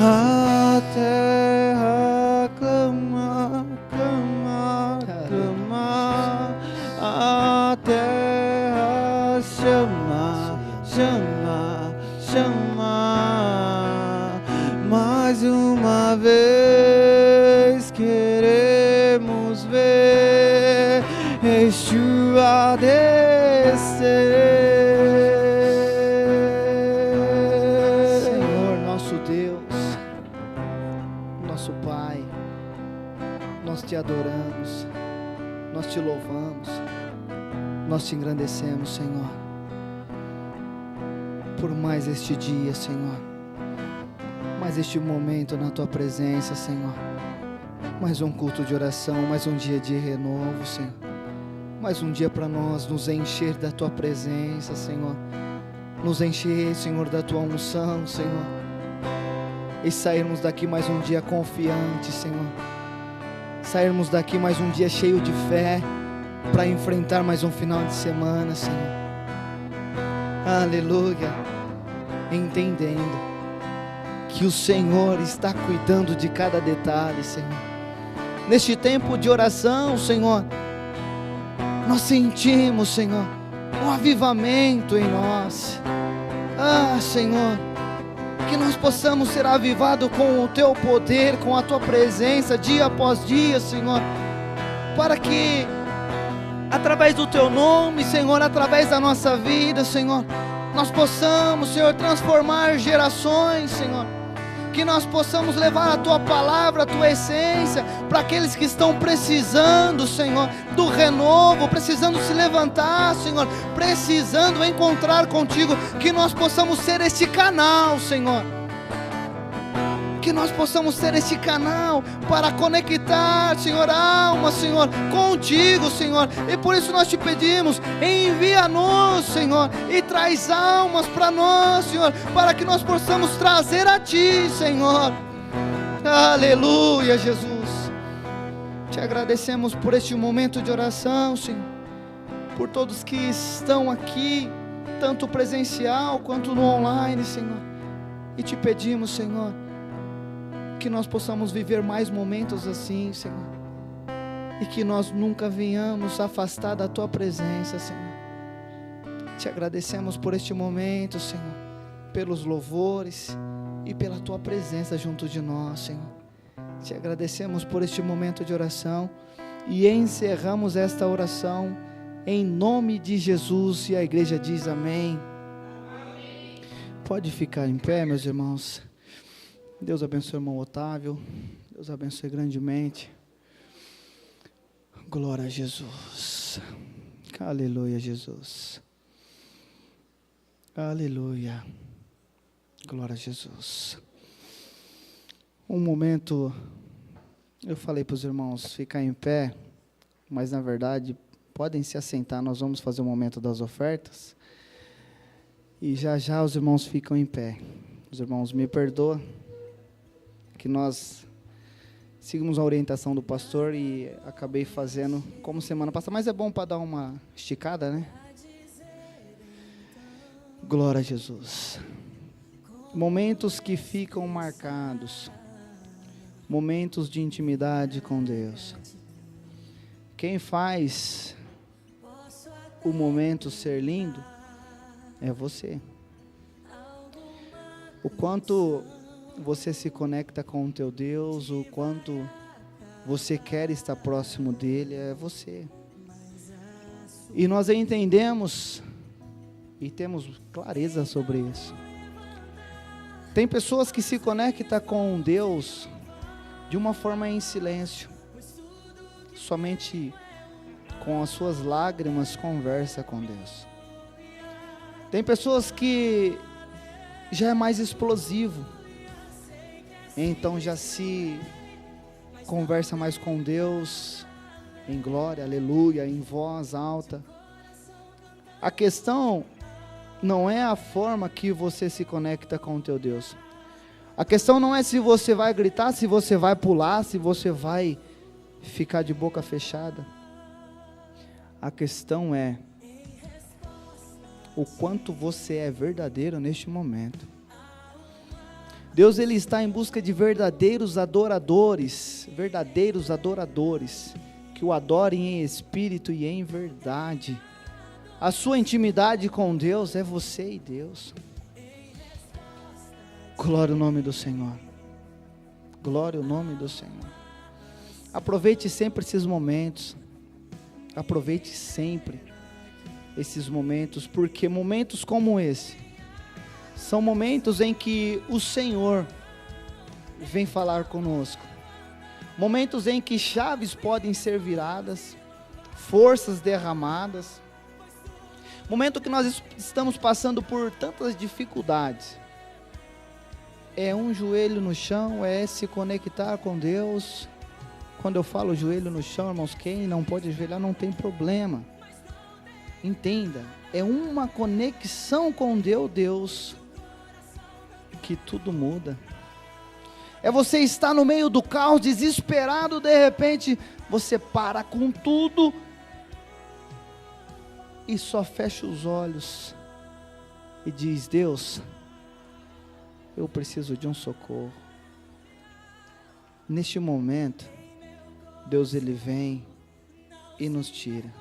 Speaker 1: A terra clama, clama, clama. A terra chama, chama, chama. Mais uma vez queremos ver Yeshua descer.
Speaker 2: Senhor, nosso Deus, nosso Pai, nós te adoramos, nós te louvamos, nós te engrandecemos, Senhor, por mais este dia, Senhor, mais este momento na tua presença, Senhor, mais um culto de oração, mais um dia de renovo, Senhor, mais um dia para nós nos encher da tua presença, Senhor, nos encher, Senhor, da tua unção, Senhor, e sairmos daqui mais um dia confiante, Senhor, sairmos daqui mais um dia cheio de fé, para enfrentar mais um final de semana, Senhor, aleluia, entendendo que o Senhor está cuidando de cada detalhe, Senhor. Neste tempo de oração, Senhor, nós sentimos, Senhor, um avivamento em nós. Ah, Senhor, que nós possamos ser avivados com o Teu poder, com a Tua presença, dia após dia, Senhor, para que, através do Teu nome, Senhor, através da nossa vida, Senhor, nós possamos, Senhor, transformar gerações, Senhor, que nós possamos levar a Tua palavra, a Tua essência, para aqueles que estão precisando, Senhor, do renovo, precisando se levantar, Senhor, precisando encontrar contigo, que nós possamos ser este canal, Senhor, que nós possamos ser este canal para conectar, Senhor, alma, Senhor, contigo, Senhor, e por isso nós te pedimos, envia-nos, Senhor, e traz almas para nós, Senhor, para que nós possamos trazer a Ti, Senhor, aleluia, Jesus, te agradecemos por este momento de oração, Senhor, por todos que estão aqui, tanto presencial quanto no online, Senhor, e te pedimos, Senhor, que nós possamos viver mais momentos assim, Senhor, e que nós nunca venhamos afastar da Tua presença, Senhor. Te agradecemos por este momento, Senhor, pelos louvores e pela Tua presença junto de nós, Senhor. Te agradecemos por este momento de oração e encerramos esta oração em nome de Jesus, e a igreja diz amém. Pode ficar em pé, meus irmãos. Deus abençoe o irmão Otávio, Deus abençoe grandemente, glória a Jesus, aleluia, Jesus, aleluia, glória a Jesus. Um momento, eu falei para os irmãos ficar em pé, mas na verdade podem se assentar, nós vamos fazer o momento das ofertas, e já já os irmãos ficam em pé. Os irmãos me perdoam, que nós seguimos a orientação do pastor e acabei fazendo como semana passada, mas é bom para dar uma esticada, né? Glória a Jesus. Momentos que ficam marcados, momentos de intimidade com Deus. Quem faz o momento ser lindo é você. O quanto você se conecta com o teu Deus, o quanto você quer estar próximo dele, é você. E nós entendemos e temos clareza sobre isso. Tem pessoas que se conectam com Deus de uma forma em silêncio. Somente com as suas lágrimas conversa com Deus. Tem pessoas que já é mais explosivo. Então já se conversa mais com Deus em glória, aleluia, em voz alta. A questão não é a forma que você se conecta com o teu Deus. A questão não é se você vai gritar, se você vai pular, se você vai ficar de boca fechada. A questão é o quanto você é verdadeiro neste momento. Deus, ele está em busca de verdadeiros adoradores, que o adorem em espírito e em verdade. A sua intimidade com Deus é você e Deus. Glória ao nome do Senhor. Glória ao nome do Senhor. Aproveite sempre esses momentos. Aproveite sempre esses momentos, porque momentos como esse são momentos em que o Senhor vem falar conosco. Momentos em que chaves podem ser viradas, forças derramadas. Momento que nós estamos passando por tantas dificuldades. É um joelho no chão, é se conectar com Deus. Quando eu falo joelho no chão, irmãos, quem não pode ajoelhar não tem problema. Entenda, é uma conexão com Deus que tudo muda. É você estar no meio do caos, desesperado, de repente você para com tudo e só fecha os olhos e diz: Deus, eu preciso de um socorro. Neste momento, Deus, ele vem e nos tira.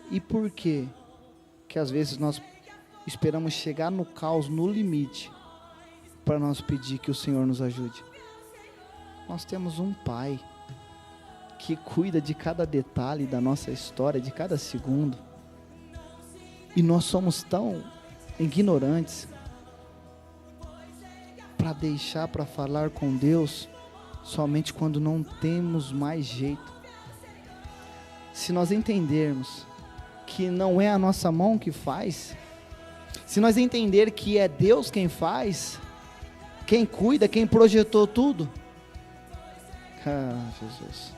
Speaker 2: E por quê? Que às vezes nós esperamos chegar no caos, no limite, para nós pedir que o Senhor nos ajude. Nós temos um Pai que cuida de cada detalhe da nossa história, de cada segundo. E nós somos tão ignorantes para deixar para falar com Deus somente quando não temos mais jeito. Se nós entendermos que não é a nossa mão que faz, se nós entender que é Deus quem faz, quem cuida, quem projetou tudo, Jesus,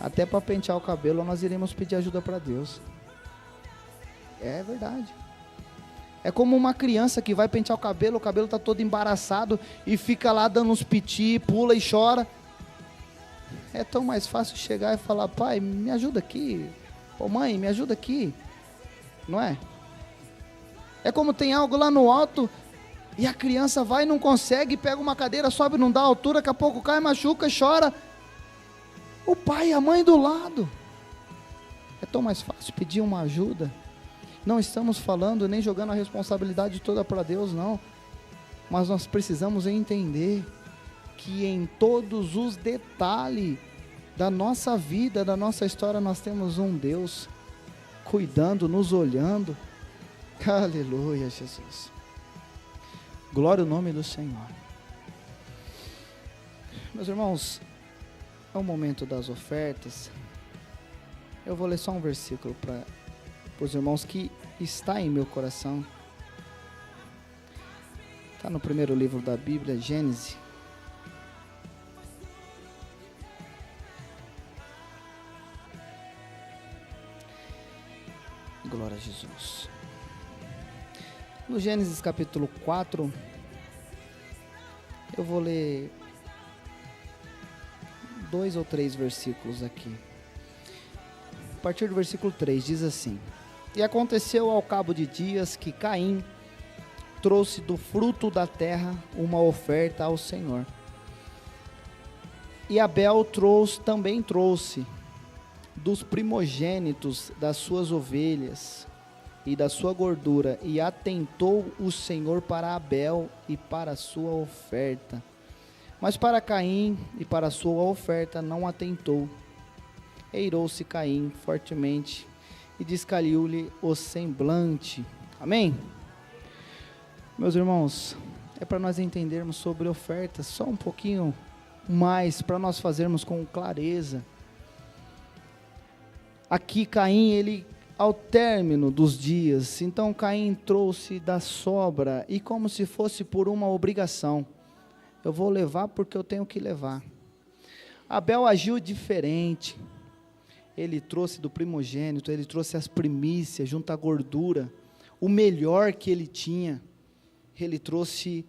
Speaker 2: até para pentear o cabelo nós iremos pedir ajuda para Deus. É verdade. É como uma criança que vai pentear o cabelo está todo embaraçado e fica lá dando uns piti, pula e chora. É tão mais fácil chegar e falar: pai, me ajuda aqui. Ô mãe, me ajuda aqui. Não é? É como tem algo lá no alto e a criança vai e não consegue, pega uma cadeira, sobe, não dá altura, daqui a pouco cai, machuca, chora. O pai e a mãe do lado. É tão mais fácil pedir uma ajuda. Não estamos falando nem jogando a responsabilidade toda para Deus, não. Mas nós precisamos entender que em todos os detalhes da nossa vida, da nossa história, nós temos um Deus cuidando, nos olhando. Aleluia, Jesus. Glória ao nome do Senhor. Meus irmãos, é o momento das ofertas. Eu vou ler só um versículo para os irmãos que está em meu coração. Está no primeiro livro da Bíblia, Gênesis. Glória a Jesus. No Gênesis capítulo 4, eu vou ler 2 ou 3 versículos aqui. A partir do versículo 3 diz assim: E aconteceu ao cabo de dias que Caim trouxe do fruto da terra uma oferta ao Senhor. E Abel também trouxe dos primogênitos das suas ovelhas e da sua gordura, e atentou o Senhor para Abel e para a sua oferta. Mas para Caim e para a sua oferta não atentou. Eirou-se Caim fortemente e descaiu-lhe o semblante. Amém? Meus irmãos, é para nós entendermos sobre ofertas, só um pouquinho mais, para nós fazermos com clareza. Aqui Caim, ele, ao término dos dias, então Caim trouxe da sobra, e como se fosse por uma obrigação, eu vou levar porque eu tenho que levar. Abel agiu diferente, ele trouxe do primogênito, ele trouxe as primícias, junto à gordura, o melhor que ele tinha, ele trouxe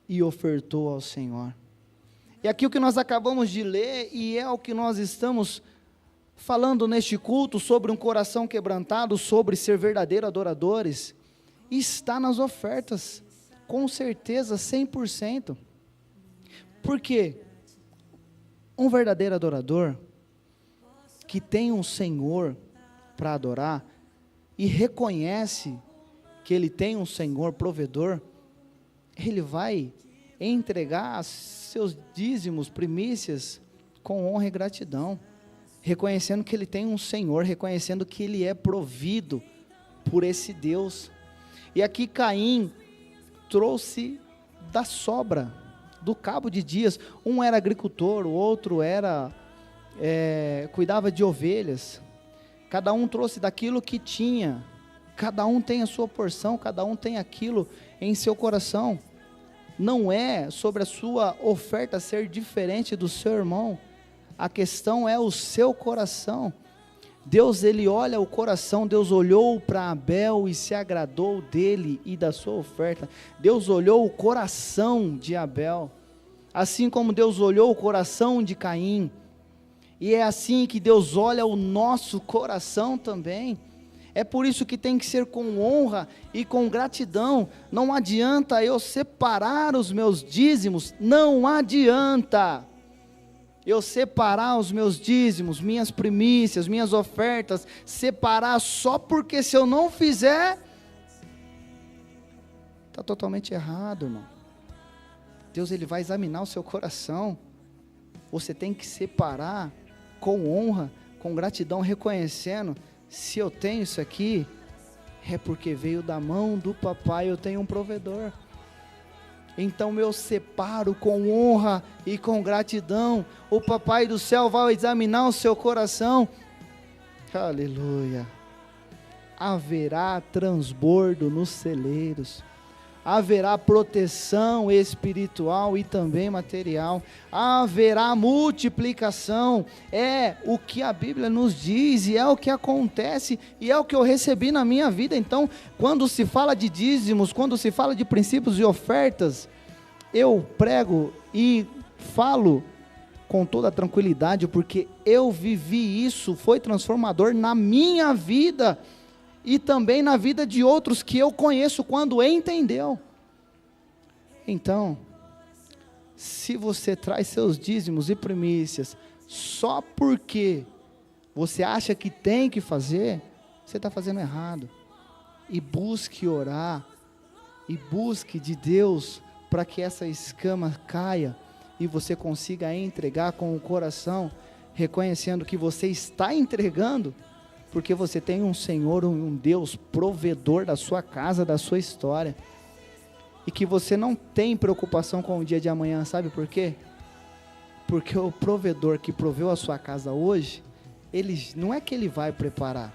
Speaker 2: e ofertou ao Senhor. E aqui o que nós acabamos de ler, e é o que nós estamos falando neste culto, sobre um coração quebrantado, sobre ser verdadeiros adoradores, está nas ofertas, com certeza, 100%. Por quê? Um verdadeiro adorador, que tem um Senhor para adorar, e reconhece que ele tem um Senhor provedor, ele vai entregar seus dízimos, primícias, com honra e gratidão, reconhecendo que ele tem um Senhor, reconhecendo que ele é provido por esse Deus. E aqui Caim trouxe da sobra, do cabo de dias. Um era agricultor, o outro cuidava de ovelhas. Cada um trouxe daquilo que tinha. Cada um tem a sua porção, cada um tem aquilo em seu coração. Não é sobre a sua oferta ser diferente do seu irmão. A questão é o seu coração. Deus, ele olha o coração. Deus olhou para Abel e se agradou dele e da sua oferta. Deus olhou o coração de Abel, assim como Deus olhou o coração de Caim. E é assim que Deus olha o nosso coração também. É por isso que tem que ser com honra e com gratidão. Não adianta eu separar os meus dízimos, não adianta eu separar os meus dízimos, minhas primícias, minhas ofertas, separar só porque se eu não fizer, está totalmente errado, irmão. Deus, ele vai examinar o seu coração. Você tem que separar com honra, com gratidão, reconhecendo: se eu tenho isso aqui, é porque veio da mão do papai, eu tenho um provedor. Então eu separo com honra e com gratidão. O papai do céu vai examinar o seu coração. Aleluia. Haverá transbordo nos celeiros. Haverá proteção espiritual e também material, haverá multiplicação, é o que a Bíblia nos diz, e é o que acontece, e é o que eu recebi na minha vida. Então, quando se fala de dízimos, quando se fala de princípios e ofertas, eu prego e falo com toda a tranquilidade, porque eu vivi isso, foi transformador na minha vida, e também na vida de outros que eu conheço quando entendeu. Então, se você traz seus dízimos e primícias só porque você acha que tem que fazer, você está fazendo errado. E busque orar, e busque de Deus para que essa escama caia e você consiga entregar com o coração, reconhecendo que você está entregando, porque você tem um Senhor, um Deus provedor da sua casa, da sua história, e que você não tem preocupação com o dia de amanhã. Sabe por quê? Porque o provedor que proveu a sua casa hoje, ele não é que ele vai preparar,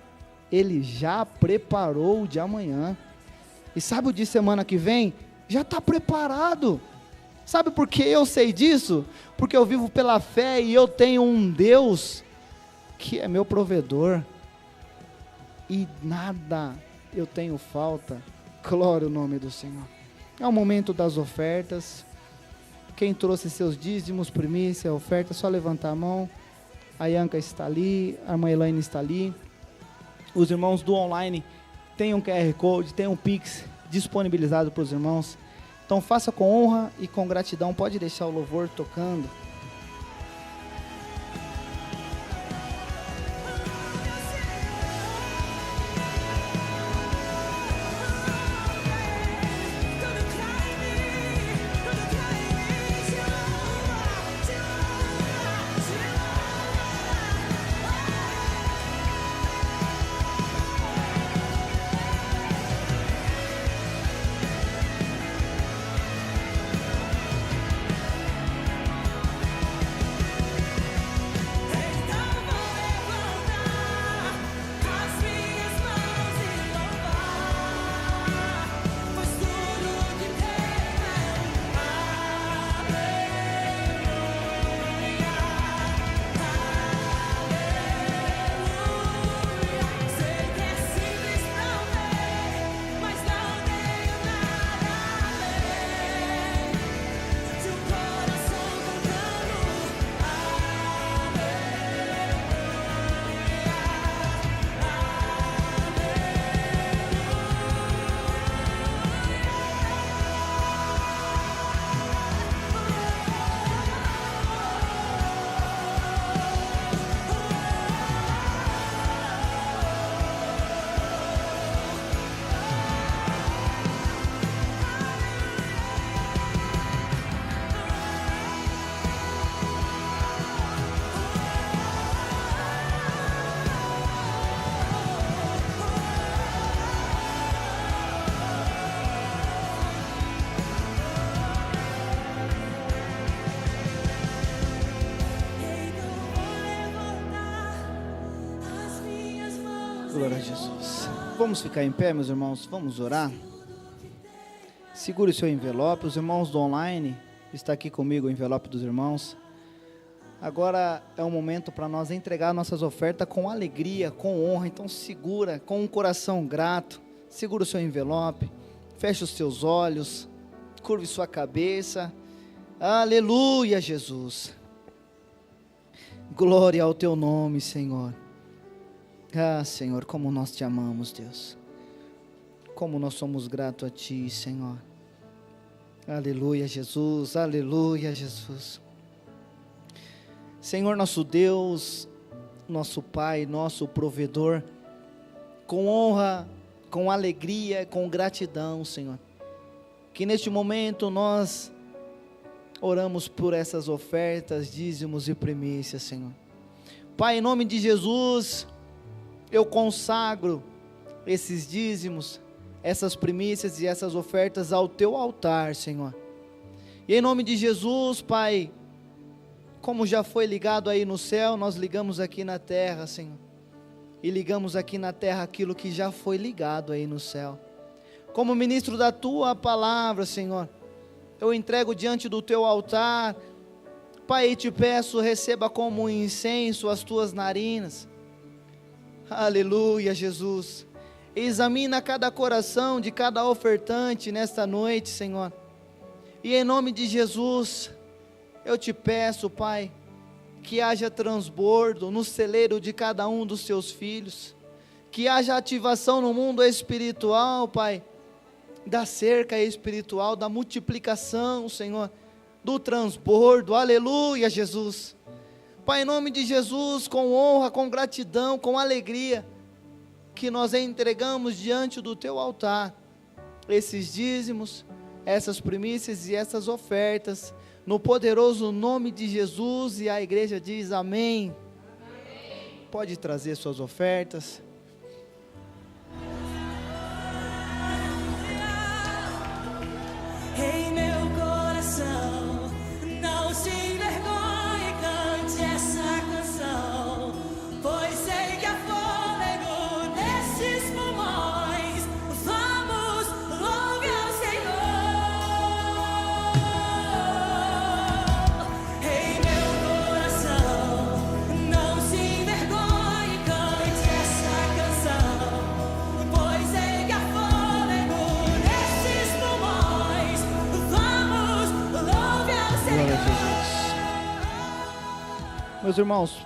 Speaker 2: ele já preparou o de amanhã. E sabe o de semana que vem? Já está preparado. Sabe por que eu sei disso? Porque eu vivo pela fé e eu tenho um Deus que é meu provedor. E nada eu tenho falta. Glória ao nome do Senhor. É o momento das ofertas. Quem trouxe seus dízimos, primícia, oferta, só levantar a mão. A Ianca está ali, a irmã Elaine está ali. Os irmãos do online têm um QR Code, tem um Pix disponibilizado para os irmãos. Então faça com honra e com gratidão. Pode deixar o louvor tocando. Glória a Jesus. Vamos ficar em pé, meus irmãos, vamos orar. Segure o seu envelope, os irmãos do online, está aqui comigo o envelope dos irmãos. Agora é um momento para nós entregar nossas ofertas com alegria, com honra, então segura, com um coração grato, segura o seu envelope, feche os seus olhos, curve sua cabeça, aleluia, Jesus. Glória ao teu nome, Senhor. Ah, Senhor, como nós te amamos, Deus. Como nós somos gratos a ti, Senhor. Aleluia, Jesus. Aleluia, Jesus. Senhor, nosso Deus, nosso Pai, nosso provedor, com honra, com alegria, com gratidão, Senhor, que neste momento nós oramos por essas ofertas, dízimos e primícias, Senhor. Pai, em nome de Jesus, eu consagro esses dízimos, essas primícias e essas ofertas ao teu altar, Senhor. E em nome de Jesus, Pai, como já foi ligado aí no céu, nós ligamos aqui na terra, Senhor. E ligamos aqui na terra aquilo que já foi ligado aí no céu. Como ministro da tua palavra, Senhor, eu entrego diante do teu altar, Pai, e te peço, receba como um incenso as tuas narinas. Aleluia, Jesus. Examina cada coração de cada ofertante nesta noite, Senhor. E em nome de Jesus, eu te peço, Pai, que haja transbordo no celeiro de cada um dos teus filhos, que haja ativação no mundo espiritual, Pai, da cerca espiritual, da multiplicação, Senhor, do transbordo, aleluia, Jesus. Pai, em nome de Jesus, com honra, com gratidão, com alegria, que nós entregamos diante do teu altar, esses dízimos, essas primícias e essas ofertas, no poderoso nome de Jesus, e a igreja diz amém. Amém. Pode trazer suas ofertas.
Speaker 4: Em meu coração, não se envergonhe, cante essa canção, pois sei que há fôlego nesses pulmões. Vamos, louve ao Senhor. Em meu coração, não se envergonhe, cante essa canção, pois sei que há fôlego nesses pulmões. Vamos, louve ao
Speaker 2: Glória a
Speaker 4: Senhor.
Speaker 2: Jesus. Meus irmãos,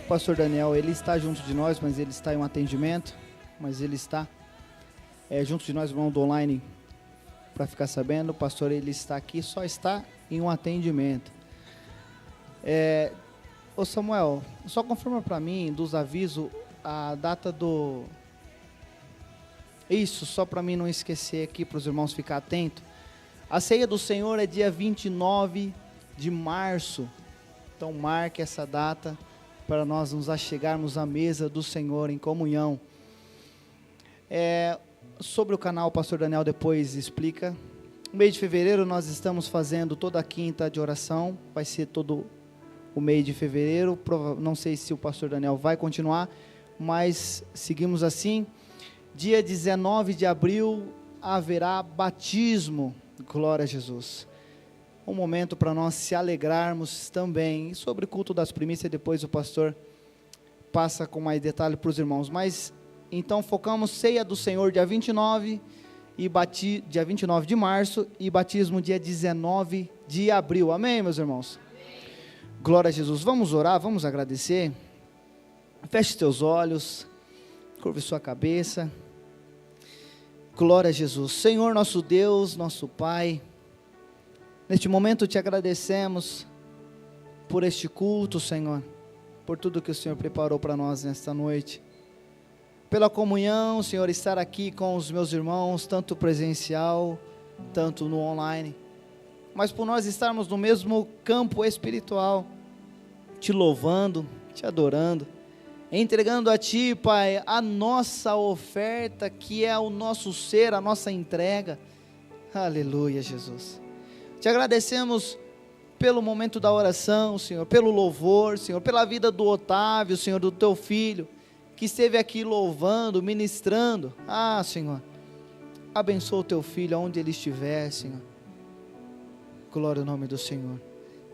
Speaker 2: o pastor Daniel, ele está junto de nós, mas ele está em um atendimento, mas ele está junto de nós, irmão do online, para ficar sabendo, o pastor, ele está aqui, só está em um atendimento. Ô Samuel, só confirma para mim, dos avisos, a data do... Isso, só para mim não esquecer aqui, para os irmãos ficar atentos. A ceia do Senhor é dia 29 de março, então marque essa data, para nós nos achegarmos à mesa do Senhor em comunhão. Sobre o canal, o pastor Daniel depois explica. No mês de fevereiro nós estamos fazendo toda a quinta de oração, vai ser todo o mês de fevereiro, não sei se o pastor Daniel vai continuar, mas seguimos assim. Dia 19 de abril haverá batismo, glória a Jesus. Um momento para nós se alegrarmos também. E sobre o culto das primícias, depois o pastor passa com mais detalhe para os irmãos. Mas, então, focamos ceia do Senhor dia 29, dia 29 de março, e batismo dia 19 de abril. Amém, meus irmãos? Amém. Glória a Jesus. Vamos orar, vamos agradecer. Feche seus olhos, curve sua cabeça. Glória a Jesus. Senhor, nosso Deus, nosso Pai, neste momento te agradecemos por este culto, Senhor, por tudo que o Senhor preparou para nós nesta noite, pela comunhão, Senhor, estar aqui com os meus irmãos, tanto presencial, tanto no online, mas por nós estarmos no mesmo campo espiritual, te louvando, te adorando, entregando a Ti, Pai, a nossa oferta, que é o nosso ser, a nossa entrega. Aleluia, Jesus. Te agradecemos pelo momento da oração, Senhor, pelo louvor, Senhor, pela vida do Otávio, Senhor, do Teu filho, que esteve aqui louvando, ministrando. Ah, Senhor, abençoa o teu filho aonde ele estiver, Senhor. Glória ao nome do Senhor.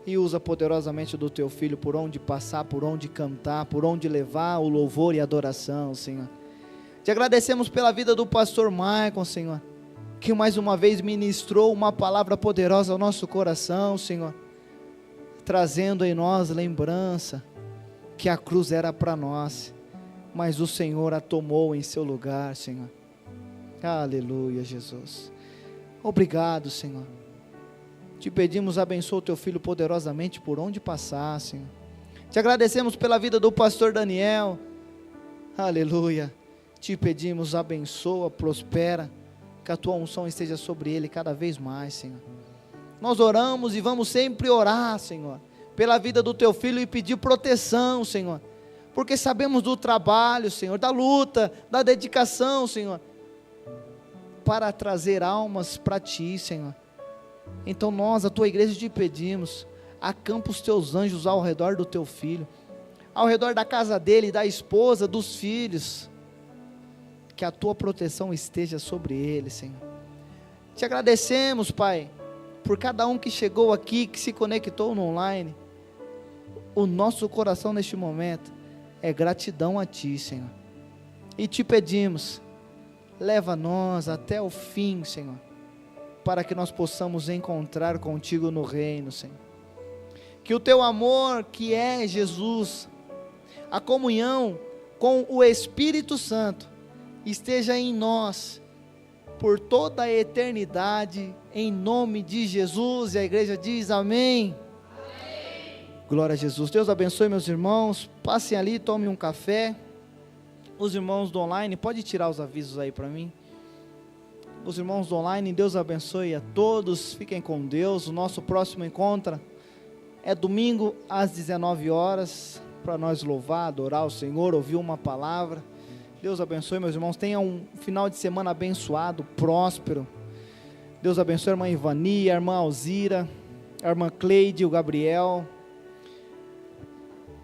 Speaker 2: E usa poderosamente do teu filho por onde passar, por onde cantar, por onde levar o louvor e a adoração, Senhor. Te agradecemos pela vida do pastor Maicon, Senhor, que mais uma vez ministrou uma palavra poderosa ao nosso coração, Senhor, trazendo em nós lembrança que a cruz era para nós, mas o Senhor a tomou em seu lugar, Senhor. Aleluia, Jesus. Obrigado, Senhor. Te pedimos, abençoa o teu filho poderosamente por onde passar, Senhor. Te agradecemos pela vida do pastor Daniel. Aleluia. Te pedimos, abençoa, prospera, que a tua unção esteja sobre ele cada vez mais, Senhor. Nós oramos e vamos sempre orar, Senhor, pela vida do teu filho e pedir proteção, Senhor, porque sabemos do trabalho, Senhor, da luta, da dedicação, Senhor, para trazer almas para ti, Senhor. Então nós, a tua igreja, te pedimos, acampa os teus anjos ao redor do teu filho, ao redor da casa dele, da esposa, dos filhos, que a tua proteção esteja sobre ele, Senhor. Te agradecemos, Pai, por cada um que chegou aqui, que se conectou no online. O nosso coração neste momento é gratidão a ti, Senhor, e te pedimos, leva nós até o fim, Senhor, para que nós possamos encontrar contigo no reino, Senhor. Que o teu amor, que é Jesus, a comunhão com o Espírito Santo, esteja em nós, por toda a eternidade, em nome de Jesus. E a igreja diz amém. Amém. Glória a Jesus. Deus abençoe meus irmãos, passem ali, tomem um café. Os irmãos do online, pode tirar os avisos aí para mim. Os irmãos do online, Deus abençoe a todos, fiquem com Deus. O nosso próximo encontro é domingo às 19 horas, para nós louvar, adorar o Senhor, ouvir uma palavra. Deus abençoe meus irmãos, tenham um final de semana abençoado, próspero. Deus abençoe a irmã Ivani, a irmã Alzira, a irmã Cleide, o Gabriel,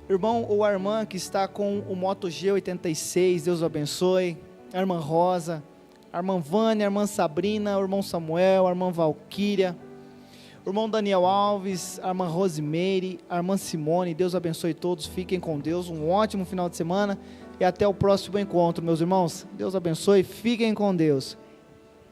Speaker 2: irmão ou a irmã que está com o Moto G86, Deus abençoe, a irmã Rosa, a irmã Vânia, a irmã Sabrina, o irmão Samuel, a irmã Valquíria, o irmão Daniel Alves, a irmã Rosimeire, a irmã Simone. Deus abençoe todos, fiquem com Deus, um ótimo final de semana e até o próximo encontro, meus irmãos. Deus abençoe, fiquem com Deus.